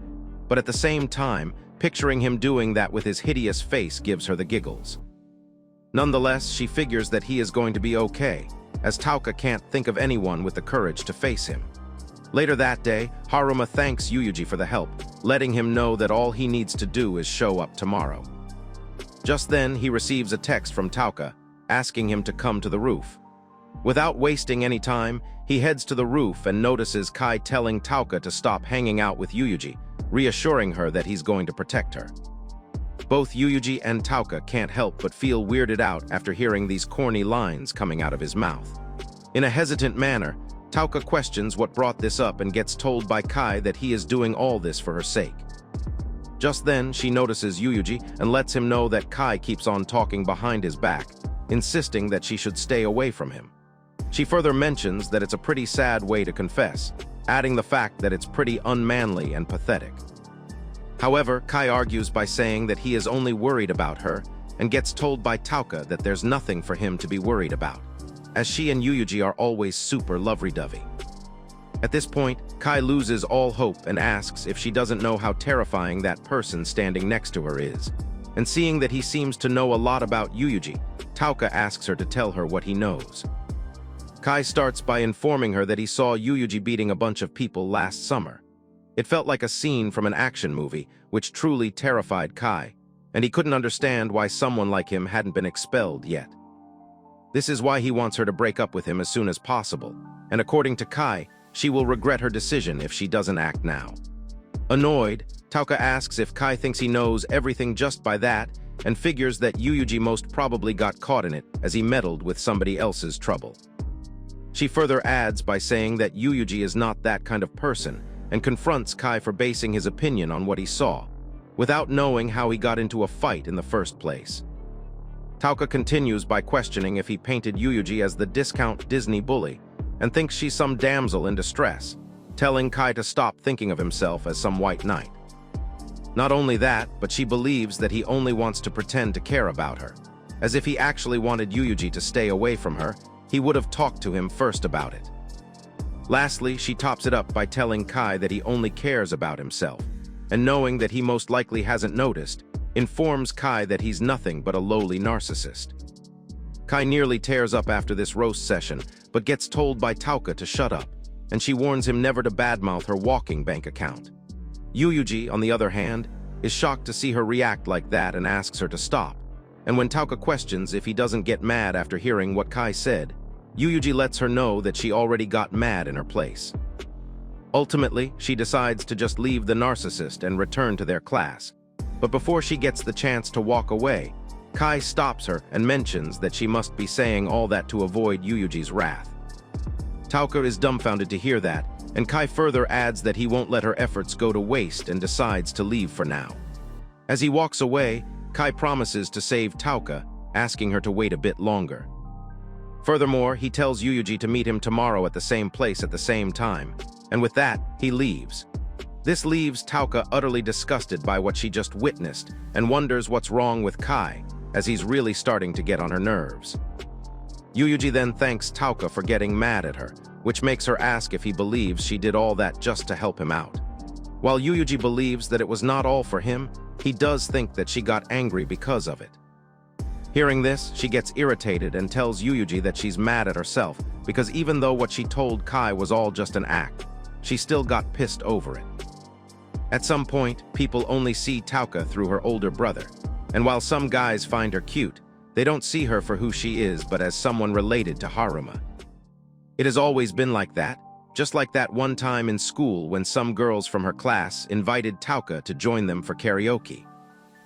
Speaker 1: but at the same time, picturing him doing that with his hideous face gives her the giggles. Nonetheless, she figures that he is going to be okay, as Tauka can't think of anyone with the courage to face him. Later that day, Haruma thanks Yuuji for the help, letting him know that all he needs to do is show up tomorrow. Just then, he receives a text from Tauka, asking him to come to the roof. Without wasting any time, he heads to the roof and notices Kai telling Tauka to stop hanging out with Yuuji, reassuring her that he's going to protect her. Both Yuuji and Tauka can't help but feel weirded out after hearing these corny lines coming out of his mouth. In a hesitant manner, Tauka questions what brought this up and gets told by Kai that he is doing all this for her sake. Just then, she notices Yuuji and lets him know that Kai keeps on talking behind his back, insisting that she should stay away from him. She further mentions that it's a pretty sad way to confess, adding the fact that it's pretty unmanly and pathetic. However, Kai argues by saying that he is only worried about her and gets told by Tauka that there's nothing for him to be worried about, as she and Yuuji are always super lovey-dovey. At this point, Kai loses all hope and asks if she doesn't know how terrifying that person standing next to her is. And seeing that he seems to know a lot about Yuuji, Tauka asks her to tell her what he knows. Kai starts by informing her that he saw Yuuji beating a bunch of people last summer. It felt like a scene from an action movie, which truly terrified Kai, and he couldn't understand why someone like him hadn't been expelled yet. This is why he wants her to break up with him as soon as possible, and according to Kai, she will regret her decision if she doesn't act now. Annoyed, Tauka asks if Kai thinks he knows everything just by that, and figures that Yuuji most probably got caught in it as he meddled with somebody else's trouble. She further adds by saying that Yuuji is not that kind of person, and confronts Kai for basing his opinion on what he saw, without knowing how he got into a fight in the first place. Tauka continues by questioning if he painted Yuuji as the discount Disney bully, and thinks she's some damsel in distress, telling Kai to stop thinking of himself as some white knight. Not only that, but she believes that he only wants to pretend to care about her, as if he actually wanted Yuuji to stay away from her, he would have talked to him first about it. Lastly, she tops it up by telling Kai that he only cares about himself, and knowing that he most likely hasn't noticed, informs Kai that he's nothing but a lowly narcissist. Kai nearly tears up after this roast session, but gets told by Tauka to shut up, and she warns him never to badmouth her walking bank account. Yuuji, on the other hand, is shocked to see her react like that and asks her to stop, and when Tauka questions if he doesn't get mad after hearing what Kai said, Yuuji lets her know that she already got mad in her place. Ultimately, she decides to just leave the narcissist and return to their class. But before she gets the chance to walk away, Kai stops her and mentions that she must be saying all that to avoid Yuuji's wrath. Tauka is dumbfounded to hear that, and Kai further adds that he won't let her efforts go to waste and decides to leave for now. As he walks away, Kai promises to save Tauka, asking her to wait a bit longer. Furthermore, he tells Yuuji to meet him tomorrow at the same place at the same time, and with that, he leaves. This leaves Tauka utterly disgusted by what she just witnessed and wonders what's wrong with Kai, as he's really starting to get on her nerves. Yuuji then thanks Tauka for getting mad at her, which makes her ask if he believes she did all that just to help him out. While Yuuji believes that it was not all for him, he does think that she got angry because of it. Hearing this, she gets irritated and tells Yuuji that she's mad at herself because even though what she told Kai was all just an act, she still got pissed over it. At some point, people only see Tauka through her older brother, and while some guys find her cute, they don't see her for who she is but as someone related to Haruma. It has always been like that, just like that one time in school when some girls from her class invited Tauka to join them for karaoke.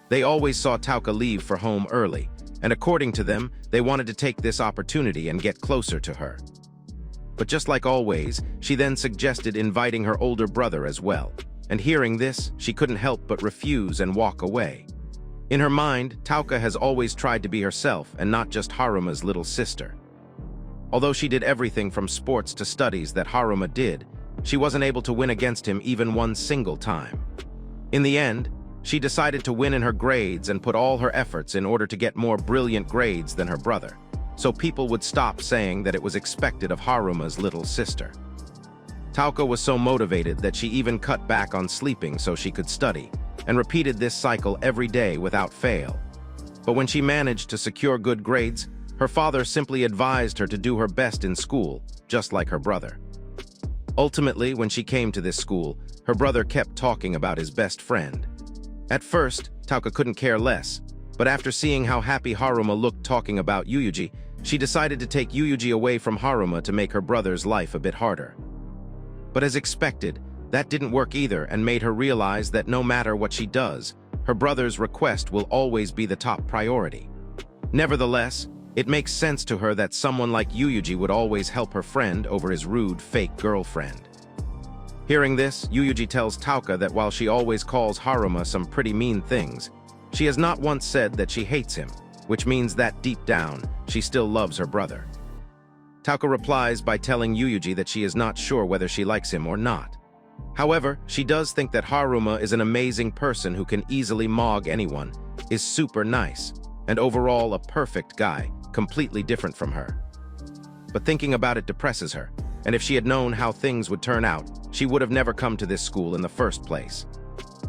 Speaker 1: They always saw Tauka leave for home early, and according to them, they wanted to take this opportunity and get closer to her. But just like always, she then suggested inviting her older brother as well, and hearing this, she couldn't help but refuse and walk away. In her mind, Tauka has always tried to be herself and not just Haruma's little sister. Although she did everything from sports to studies that Haruma did, she wasn't able to win against him even one single time. In the end, she decided to win in her grades and put all her efforts in order to get more brilliant grades than her brother, so people would stop saying that it was expected of Haruma's little sister. Tauka was so motivated that she even cut back on sleeping so she could study, and repeated this cycle every day without fail. But when she managed to secure good grades, her father simply advised her to do her best in school, just like her brother. Ultimately, when she came to this school, her brother kept talking about his best friend. At first, Tauka couldn't care less, but after seeing how happy Haruma looked talking about Yuuji, she decided to take Yuuji away from Haruma to make her brother's life a bit harder. But as expected, That didn't work either and made her realize that no matter what she does, her brother's request will always be the top priority. Nevertheless, it makes sense to her that someone like Yuuji would always help her friend over his rude, fake girlfriend. Hearing this, Yuuji tells Tauka that while she always calls Haruma some pretty mean things, she has not once said that she hates him, which means that deep down, she still loves her brother. Tauka replies by telling Yuuji that she is not sure whether she likes him or not. However, she does think that Haruma is an amazing person who can easily mog anyone, is super nice, and overall a perfect guy, completely different from her. But thinking about it depresses her, and if she had known how things would turn out, she would have never come to this school in the first place.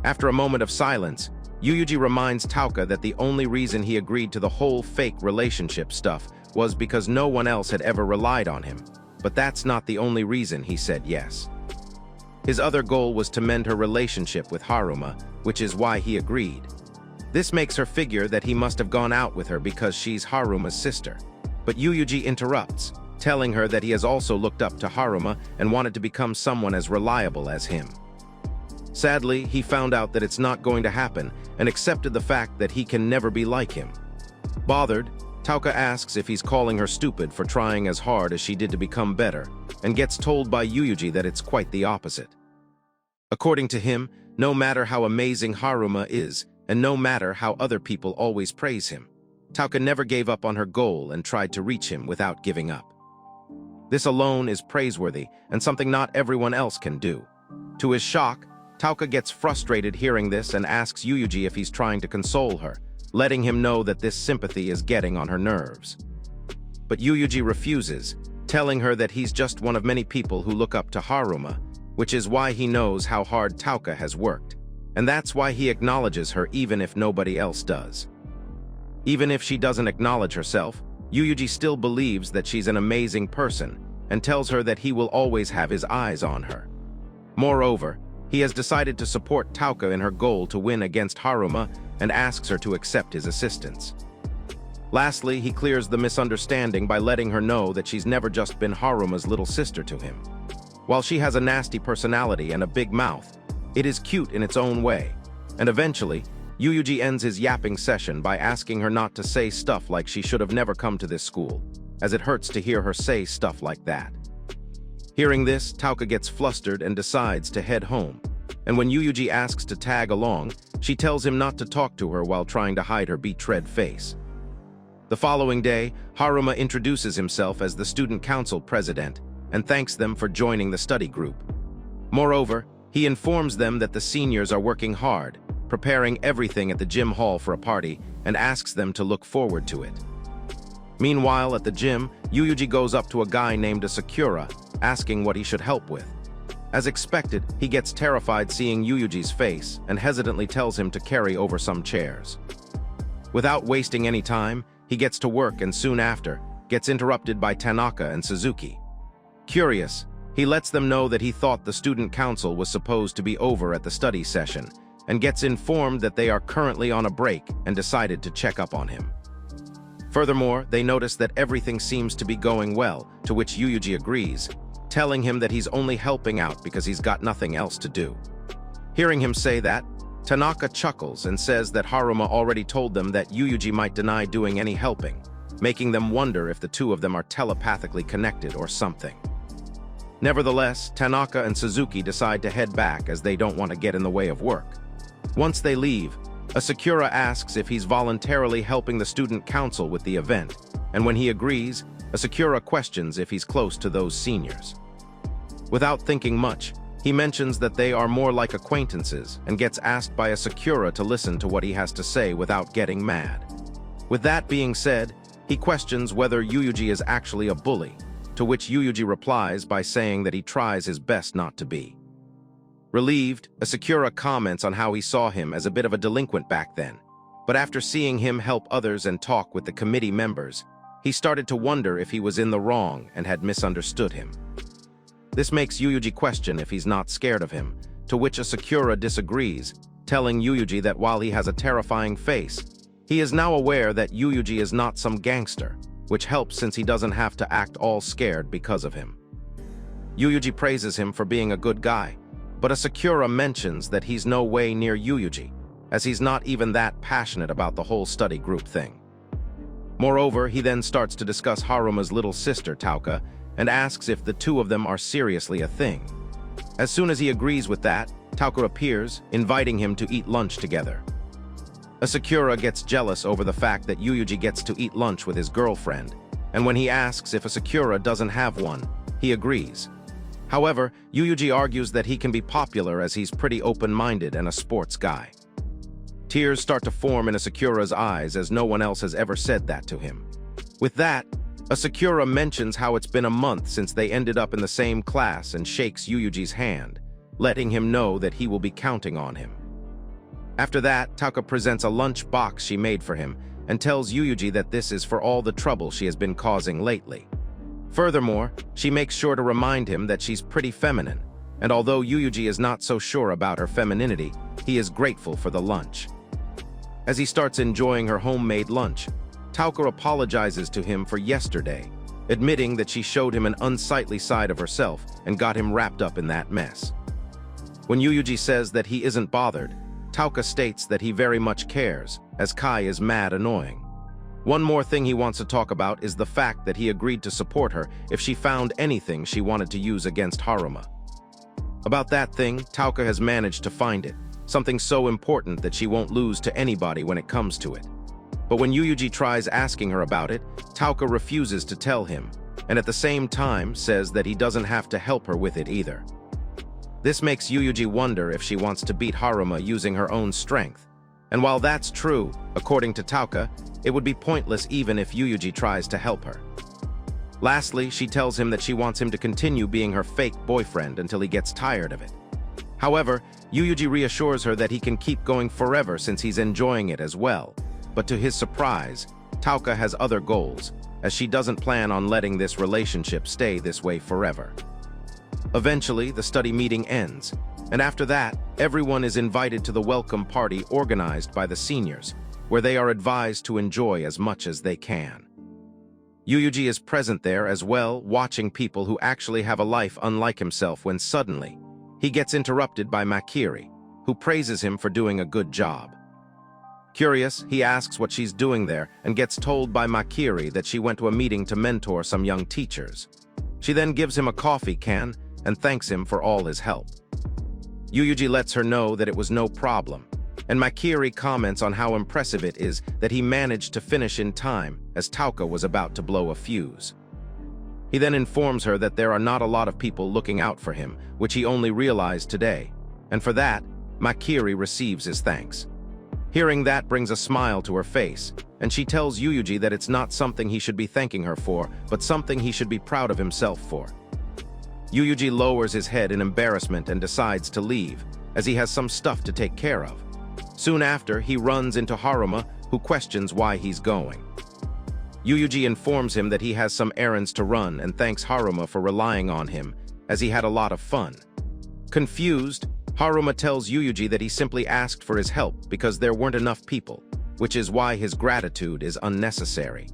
Speaker 1: After a moment of silence, Yuuji reminds Tauka that the only reason he agreed to the whole fake relationship stuff was because no one else had ever relied on him, but that's not the only reason he said yes. His other goal was to mend her relationship with Haruma, which is why he agreed. This makes her figure that he must have gone out with her because she's Haruma's sister. But Yuuji interrupts, telling her that he has also looked up to Haruma and wanted to become someone as reliable as him. Sadly, he found out that it's not going to happen and accepted the fact that he can never be like him. Bothered, Tauka asks if he's calling her stupid for trying as hard as she did to become better, and gets told by Yuuji that it's quite the opposite. According to him, no matter how amazing Haruma is, and no matter how other people always praise him, Tauka never gave up on her goal and tried to reach him without giving up. This alone is praiseworthy and something not everyone else can do. To his shock, Tauka gets frustrated hearing this and asks Yuuji if he's trying to console her, letting him know that this sympathy is getting on her nerves. But Yuuji refuses, telling her that he's just one of many people who look up to Haruma, which is why he knows how hard Tauka has worked, and that's why he acknowledges her even if nobody else does. Even if she doesn't acknowledge herself, Yuuji still believes that she's an amazing person and tells her that he will always have his eyes on her. Moreover, he has decided to support Tauka in her goal to win against Haruma and asks her to accept his assistance. Lastly, he clears the misunderstanding by letting her know that she's never just been Haruma's little sister to him. While she has a nasty personality and a big mouth, it is cute in its own way, and eventually, Yuuji ends his yapping session by asking her not to say stuff like she should have never come to this school, as it hurts to hear her say stuff like that. Hearing this, Tauka gets flustered and decides to head home, and when Yuuji asks to tag along, she tells him not to talk to her while trying to hide her betrayed face. The following day, Haruma introduces himself as the student council president and thanks them for joining the study group. Moreover, he informs them that the seniors are working hard, preparing everything at the gym hall for a party, and asks them to look forward to it. Meanwhile, at the gym, Yuuji goes up to a guy named Sakura, asking what he should help with. As expected, he gets terrified seeing Yuuji's face and hesitantly tells him to carry over some chairs. Without wasting any time, he gets to work and soon after, gets interrupted by Tanaka and Suzuki. Curious, he lets them know that he thought the student council was supposed to be over at the study session, and gets informed that they are currently on a break and decided to check up on him. Furthermore, they notice that everything seems to be going well, to which Yuuji agrees, telling him that he's only helping out because he's got nothing else to do. Hearing him say that, Tanaka chuckles and says that Haruma already told them that Yuuji might deny doing any helping, making them wonder if the two of them are telepathically connected or something. Nevertheless, Tanaka and Suzuki decide to head back as they don't want to get in the way of work. Once they leave, Sakura asks if he's voluntarily helping the student council with the event, and when he agrees, Sakura questions if he's close to those seniors. Without thinking much, he mentions that they are more like acquaintances and gets asked by Sakura to listen to what he has to say without getting mad. With that being said, he questions whether Yuuji is actually a bully, to which Yuuji replies by saying that he tries his best not to be. Relieved, Sakura comments on how he saw him as a bit of a delinquent back then, but after seeing him help others and talk with the committee members, he started to wonder if he was in the wrong and had misunderstood him. This makes Yuuji question if he's not scared of him, to which Sakura disagrees, telling Yuuji that while he has a terrifying face, he is now aware that Yuuji is not some gangster, which helps since he doesn't have to act all scared because of him. Yuuji praises him for being a good guy, but Asakura mentions that he's no way near Yuuji, as he's not even that passionate about the whole study group thing. Moreover, he then starts to discuss Haruma's little sister, Tauka, and asks if the two of them are seriously a thing. As soon as he agrees with that, Tauka appears, inviting him to eat lunch together. Asakura gets jealous over the fact that Yuuji gets to eat lunch with his girlfriend, and when he asks if Asakura doesn't have one, he agrees. However, Yuuji argues that he can be popular as he's pretty open-minded and a sports guy. Tears start to form in Asakura's eyes as no one else has ever said that to him. With that, Asakura mentions how it's been a month since they ended up in the same class and shakes Yuuji's hand, letting him know that he will be counting on him. After that, Tauka presents a lunch box she made for him and tells Yuuji that this is for all the trouble she has been causing lately. Furthermore, she makes sure to remind him that she's pretty feminine, and although Yuuji is not so sure about her femininity, he is grateful for the lunch. As he starts enjoying her homemade lunch, Tauka apologizes to him for yesterday, admitting that she showed him an unsightly side of herself and got him wrapped up in that mess. When Yuuji says that he isn't bothered, Tauka states that he very much cares, as Kai is mad annoying. One more thing he wants to talk about is the fact that he agreed to support her if she found anything she wanted to use against Haruma. About that thing, Tauka has managed to find it, something so important that she won't lose to anybody when it comes to it. But when Yuuji tries asking her about it, Tauka refuses to tell him, and at the same time says that he doesn't have to help her with it either. This makes Yuuji wonder if she wants to beat Haruma using her own strength. And while that's true, according to Tauka, it would be pointless even if Yuuji tries to help her. Lastly, she tells him that she wants him to continue being her fake boyfriend until he gets tired of it. However, Yuuji reassures her that he can keep going forever since he's enjoying it as well. But to his surprise, Tauka has other goals, as she doesn't plan on letting this relationship stay this way forever. Eventually, the study meeting ends, and after that, everyone is invited to the welcome party organized by the seniors, where they are advised to enjoy as much as they can. Yuuji is present there as well, watching people who actually have a life unlike himself when suddenly, he gets interrupted by Makiri, who praises him for doing a good job. Curious, he asks what she's doing there and gets told by Makiri that she went to a meeting to mentor some young teachers. She then gives him a coffee can and thanks him for all his help. Yuuji lets her know that it was no problem, and Makiri comments on how impressive it is that he managed to finish in time as Tauka was about to blow a fuse. He then informs her that there are not a lot of people looking out for him, which he only realized today, and for that, Makiri receives his thanks. Hearing that brings a smile to her face, and she tells Yuuji that it's not something he should be thanking her for, but something he should be proud of himself for. Yuuji lowers his head in embarrassment and decides to leave, as he has some stuff to take care of. Soon after, he runs into Haruma, who questions why he's going. Yuuji informs him that he has some errands to run and thanks Haruma for relying on him, as he had a lot of fun. Confused, Haruma tells Yuuji that he simply asked for his help because there weren't enough people, which is why his gratitude is unnecessary.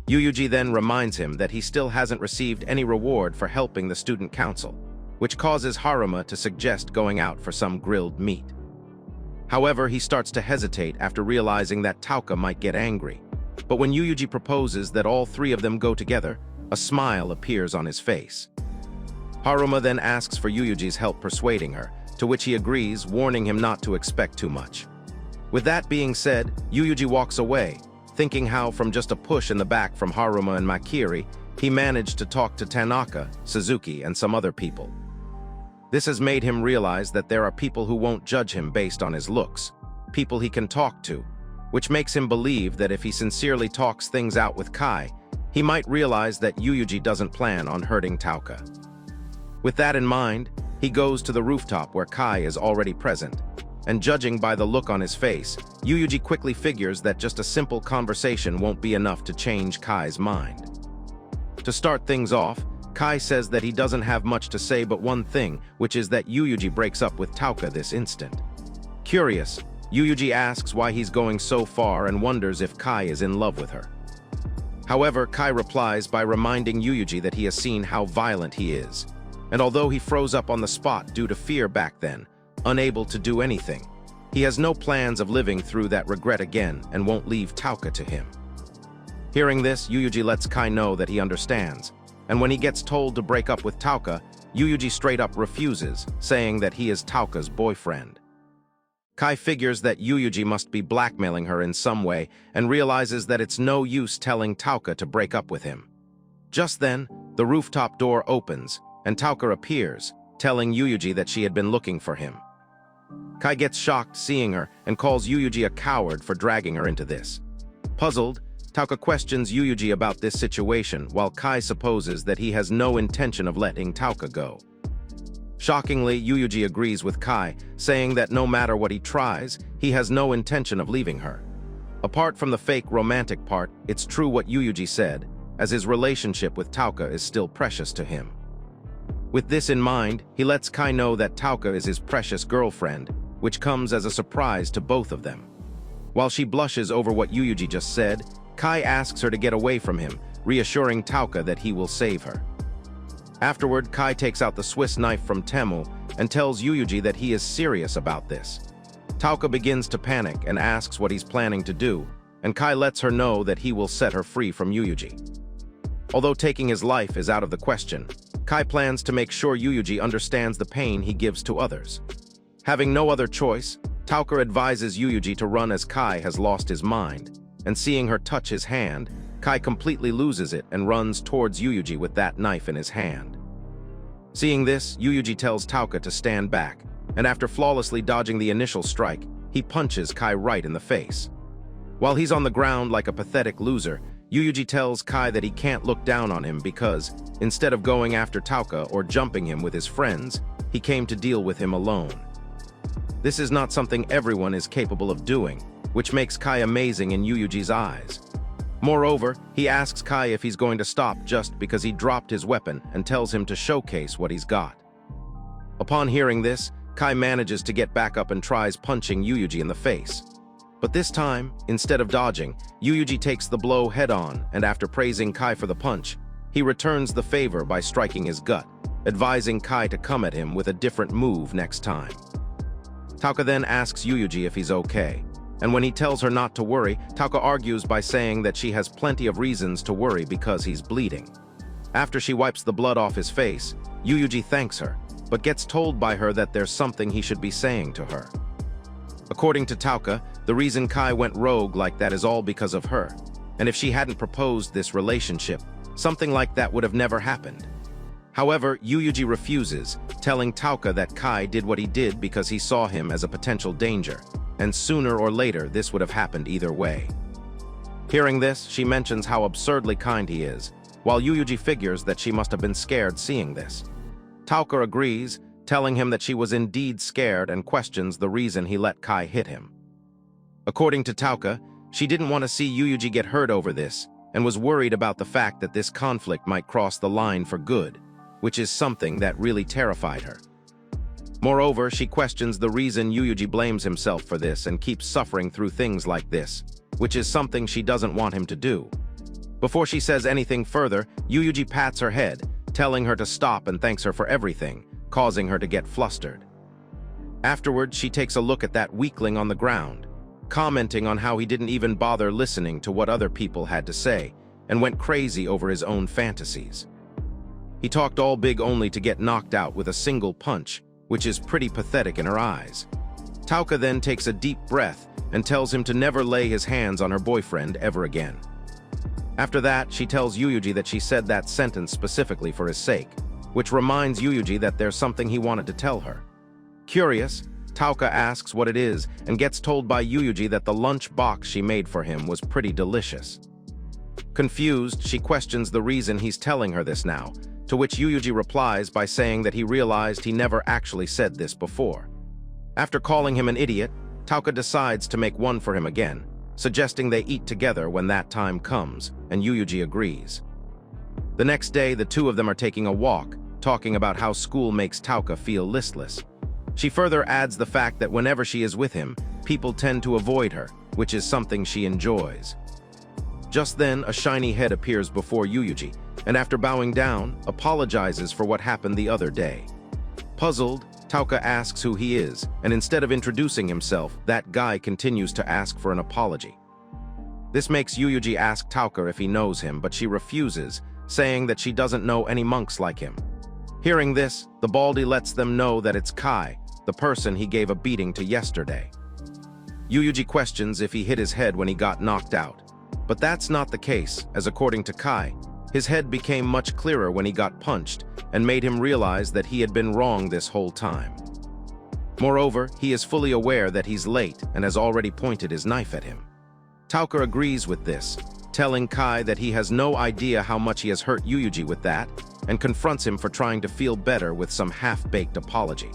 Speaker 1: Yuuji then reminds him that he still hasn't received any reward for helping the student council, which causes Haruma to suggest going out for some grilled meat. However, he starts to hesitate after realizing that Tauka might get angry. But when Yuuji proposes that all three of them go together, a smile appears on his face. Haruma then asks for Yuuji's help persuading her, to which he agrees, warning him not to expect too much. With that being said, Yuuji walks away, thinking how from just a push in the back from Haruma and Makiri, he managed to talk to Tanaka, Suzuki, and some other people. This has made him realize that there are people who won't judge him based on his looks, people he can talk to, which makes him believe that if he sincerely talks things out with Kai, he might realize that Yuuji doesn't plan on hurting Tauka. With that in mind, he goes to the rooftop where Kai is already present, and judging by the look on his face, Yuuji quickly figures that just a simple conversation won't be enough to change Kai's mind. To start things off, Kai says that he doesn't have much to say but one thing, which is that Yuuji breaks up with Tauka this instant. Curious, Yuuji asks why he's going so far and wonders if Kai is in love with her. However, Kai replies by reminding Yuuji that he has seen how violent he is. and although he froze up on the spot due to fear back then, unable to do anything, he has no plans of living through that regret again and won't leave Tauka to him. Hearing this, Yuuji lets Kai know that he understands, and when he gets told to break up with Tauka, Yuuji straight up refuses, saying that he is Tauka's boyfriend. Kai figures that Yuuji must be blackmailing her in some way and realizes that it's no use telling Tauka to break up with him. Just then, the rooftop door opens, and Tauka appears, telling Yuuji that she had been looking for him. Kai gets shocked seeing her and calls Yuuji a coward for dragging her into this. Puzzled, Tauka questions Yuuji about this situation while Kai supposes that he has no intention of letting Tauka go. Shockingly, Yuuji agrees with Kai, saying that no matter what he tries, he has no intention of leaving her. Apart from the fake romantic part, it's true what Yuuji said, as his relationship with Tauka is still precious to him. With this in mind, he lets Kai know that Tauka is his precious girlfriend, which comes as a surprise to both of them. While she blushes over what Yuuji just said, Kai asks her to get away from him, reassuring Tauka that he will save her. Afterward, Kai takes out the Swiss knife from Temu and tells Yuuji that he is serious about this. Tauka begins to panic and asks what he's planning to do, and Kai lets her know that he will set her free from Yuuji. Although taking his life is out of the question, Kai plans to make sure Yuuji understands the pain he gives to others. Having no other choice, Tauka advises Yuuji to run as Kai has lost his mind, and seeing her touch his hand, Kai completely loses it and runs towards Yuuji with that knife in his hand. Seeing this, Yuuji tells Tauka to stand back, and after flawlessly dodging the initial strike, he punches Kai right in the face. While he's on the ground like a pathetic loser, Yuuji tells Kai that he can't look down on him because, instead of going after Tauka or jumping him with his friends, he came to deal with him alone. This is not something everyone is capable of doing, which makes Kai amazing in Yuuji's eyes. Moreover, he asks Kai if he's going to stop just because he dropped his weapon and tells him to showcase what he's got. Upon hearing this, Kai manages to get back up and tries punching Yuuji in the face. But this time, instead of dodging, Yuuji takes the blow head-on, and after praising Kai for the punch, he returns the favor by striking his gut, advising Kai to come at him with a different move next time. Tauka then asks Yuuji if he's okay, and when he tells her not to worry, Tauka argues by saying that she has plenty of reasons to worry because he's bleeding. After she wipes the blood off his face, Yuuji thanks her, but gets told by her that there's something he should be saying to her. According to Tauka, the reason Kai went rogue like that is all because of her, and if she hadn't proposed this relationship, something like that would have never happened. However, Yuuji refuses, telling Tauka that Kai did what he did because he saw him as a potential danger, and sooner or later this would have happened either way. Hearing this, she mentions how absurdly kind he is, while Yuuji figures that she must have been scared seeing this. Tauka agrees, telling him that she was indeed scared and questions the reason he let Kai hit him. According to Tauka, she didn't want to see Yuuji get hurt over this, and was worried about the fact that this conflict might cross the line for good, which is something that really terrified her. Moreover, she questions the reason Yuuji blames himself for this and keeps suffering through things like this, which is something she doesn't want him to do. Before she says anything further, Yuuji pats her head, telling her to stop and thanks her for everything, causing her to get flustered. Afterwards, she takes a look at that weakling on the ground, commenting on how he didn't even bother listening to what other people had to say, and went crazy over his own fantasies. He talked all big only to get knocked out with a single punch, which is pretty pathetic in her eyes. Tauka then takes a deep breath and tells him to never lay his hands on her boyfriend ever again. After that, she tells Yuuji that she said that sentence specifically for his sake, which reminds Yuuji that there's something he wanted to tell her. Curious, Tauka asks what it is and gets told by Yuuji that the lunch box she made for him was pretty delicious. Confused, she questions the reason he's telling her this now, to which Yuuji replies by saying that he realized he never actually said this before. After calling him an idiot, Tauka decides to make one for him again, suggesting they eat together when that time comes, and Yuuji agrees. The next day, the two of them are taking a walk, talking about how school makes Tauka feel listless. She further adds the fact that whenever she is with him, people tend to avoid her, which is something she enjoys. Just then, a shiny head appears before Yuuji, and after bowing down, apologizes for what happened the other day. Puzzled, Tauka asks who he is, and instead of introducing himself, that guy continues to ask for an apology. This makes Yuuji ask Tauka if he knows him, but she refuses, saying that she doesn't know any monks like him. Hearing this, the Baldy lets them know that it's Kai, the person he gave a beating to yesterday. Yuuji questions if he hit his head when he got knocked out, but that's not the case, as according to Kai, his head became much clearer when he got punched and made him realize that he had been wrong this whole time. Moreover, he is fully aware that he's late and has already pointed his knife at him. Tauka agrees with this, telling Kai that he has no idea how much he has hurt Yuuji with that, and confronts him for trying to feel better with some half-baked apology.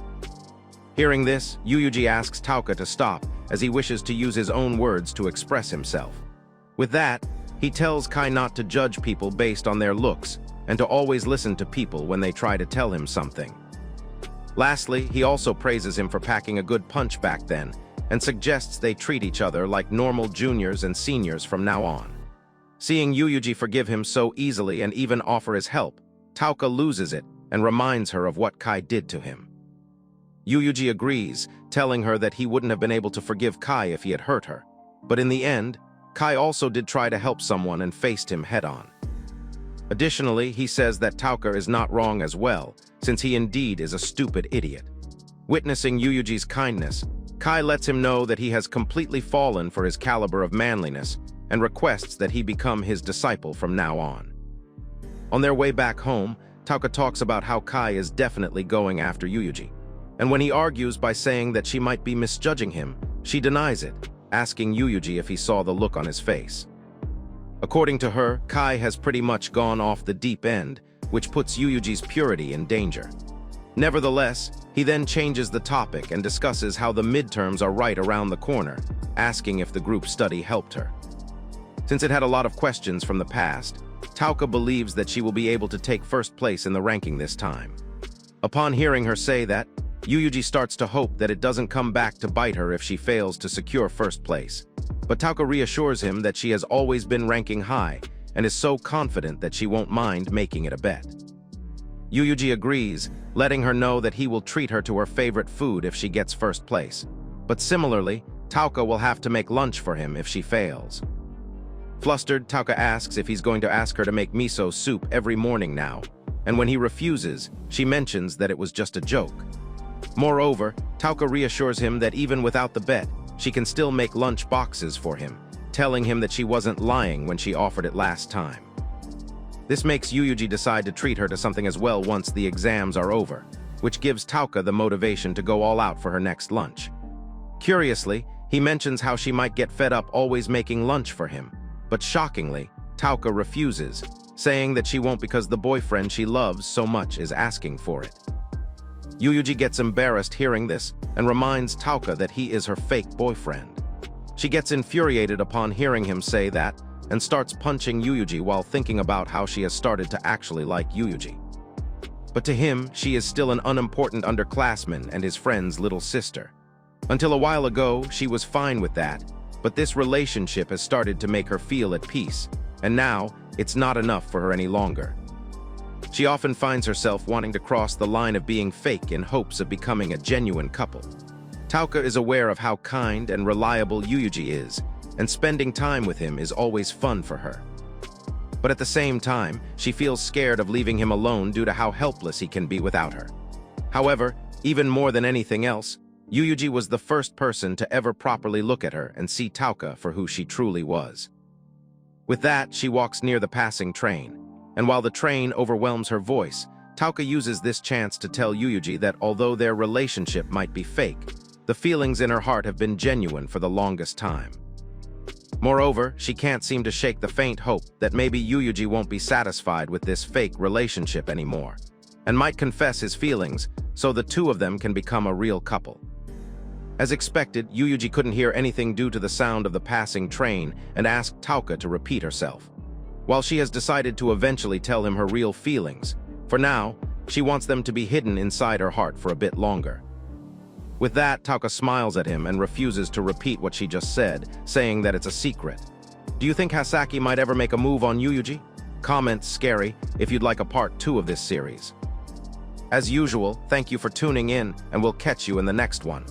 Speaker 1: Hearing this, Yuuji asks Tauka to stop, as he wishes to use his own words to express himself. With that, he tells Kai not to judge people based on their looks, and to always listen to people when they try to tell him something. Lastly, he also praises him for packing a good punch back then, and suggests they treat each other like normal juniors and seniors from now on. Seeing Yuuji forgive him so easily and even offer his help, Tauka loses it and reminds her of what Kai did to him. Yuuji agrees, telling her that he wouldn't have been able to forgive Kai if he had hurt her. But in the end, Kai also did try to help someone and faced him head-on. Additionally, he says that Tauka is not wrong as well, since he indeed is a stupid idiot. Witnessing Yuuji's kindness, Kai lets him know that he has completely fallen for his caliber of manliness and requests that he become his disciple from now on. On their way back home, Tauka talks about how Kai is definitely going after Yuuji, and when he argues by saying that she might be misjudging him, she denies it, asking Yuuji if he saw the look on his face. According to her, Kai has pretty much gone off the deep end, which puts Yuuji's purity in danger. Nevertheless, he then changes the topic and discusses how the midterms are right around the corner, asking if the group study helped her. Since it had a lot of questions from the past, Tauka believes that she will be able to take first place in the ranking this time. Upon hearing her say that, Yuuji starts to hope that it doesn't come back to bite her if she fails to secure first place. But Tauka reassures him that she has always been ranking high and is so confident that she won't mind making it a bet. Yuuji agrees, letting her know that he will treat her to her favorite food if she gets first place. But similarly, Tauka will have to make lunch for him if she fails. Flustered, Tauka asks if he's going to ask her to make miso soup every morning now, and when he refuses, she mentions that it was just a joke. Moreover, Tauka reassures him that even without the bet, she can still make lunch boxes for him, telling him that she wasn't lying when she offered it last time. This makes Yuuji decide to treat her to something as well once the exams are over, which gives Tauka the motivation to go all out for her next lunch. Curiously, he mentions how she might get fed up always making lunch for him, but shockingly, Tauka refuses, saying that she won't because the boyfriend she loves so much is asking for it. Yuuji gets embarrassed hearing this and reminds Tauka that he is her fake boyfriend. She gets infuriated upon hearing him say that and starts punching Yuuji while thinking about how she has started to actually like Yuuji. But to him, she is still an unimportant underclassman and his friend's little sister. Until a while ago, she was fine with that, but this relationship has started to make her feel at peace, and now it's not enough for her any longer. She often finds herself wanting to cross the line of being fake in hopes of becoming a genuine couple. Tauka is aware of how kind and reliable Yuuji is, and spending time with him is always fun for her. But at the same time, she feels scared of leaving him alone due to how helpless he can be without her. However, even more than anything else, Yuuji was the first person to ever properly look at her and see Tauka for who she truly was. With that, she walks near the passing train, and while the train overwhelms her voice, Tauka uses this chance to tell Yuuji that although their relationship might be fake, the feelings in her heart have been genuine for the longest time. Moreover, she can't seem to shake the faint hope that maybe Yuuji won't be satisfied with this fake relationship anymore, and might confess his feelings so the two of them can become a real couple. As expected, Yuuji couldn't hear anything due to the sound of the passing train and asked Tauka to repeat herself. While she has decided to eventually tell him her real feelings, for now, she wants them to be hidden inside her heart for a bit longer. With that, Tauka smiles at him and refuses to repeat what she just said, saying that it's a secret. Do you think Hasaki might ever make a move on Yuuji? Comment scary if you'd like a part 2 of this series. As usual, thank you for tuning in, and we'll catch you in the next one.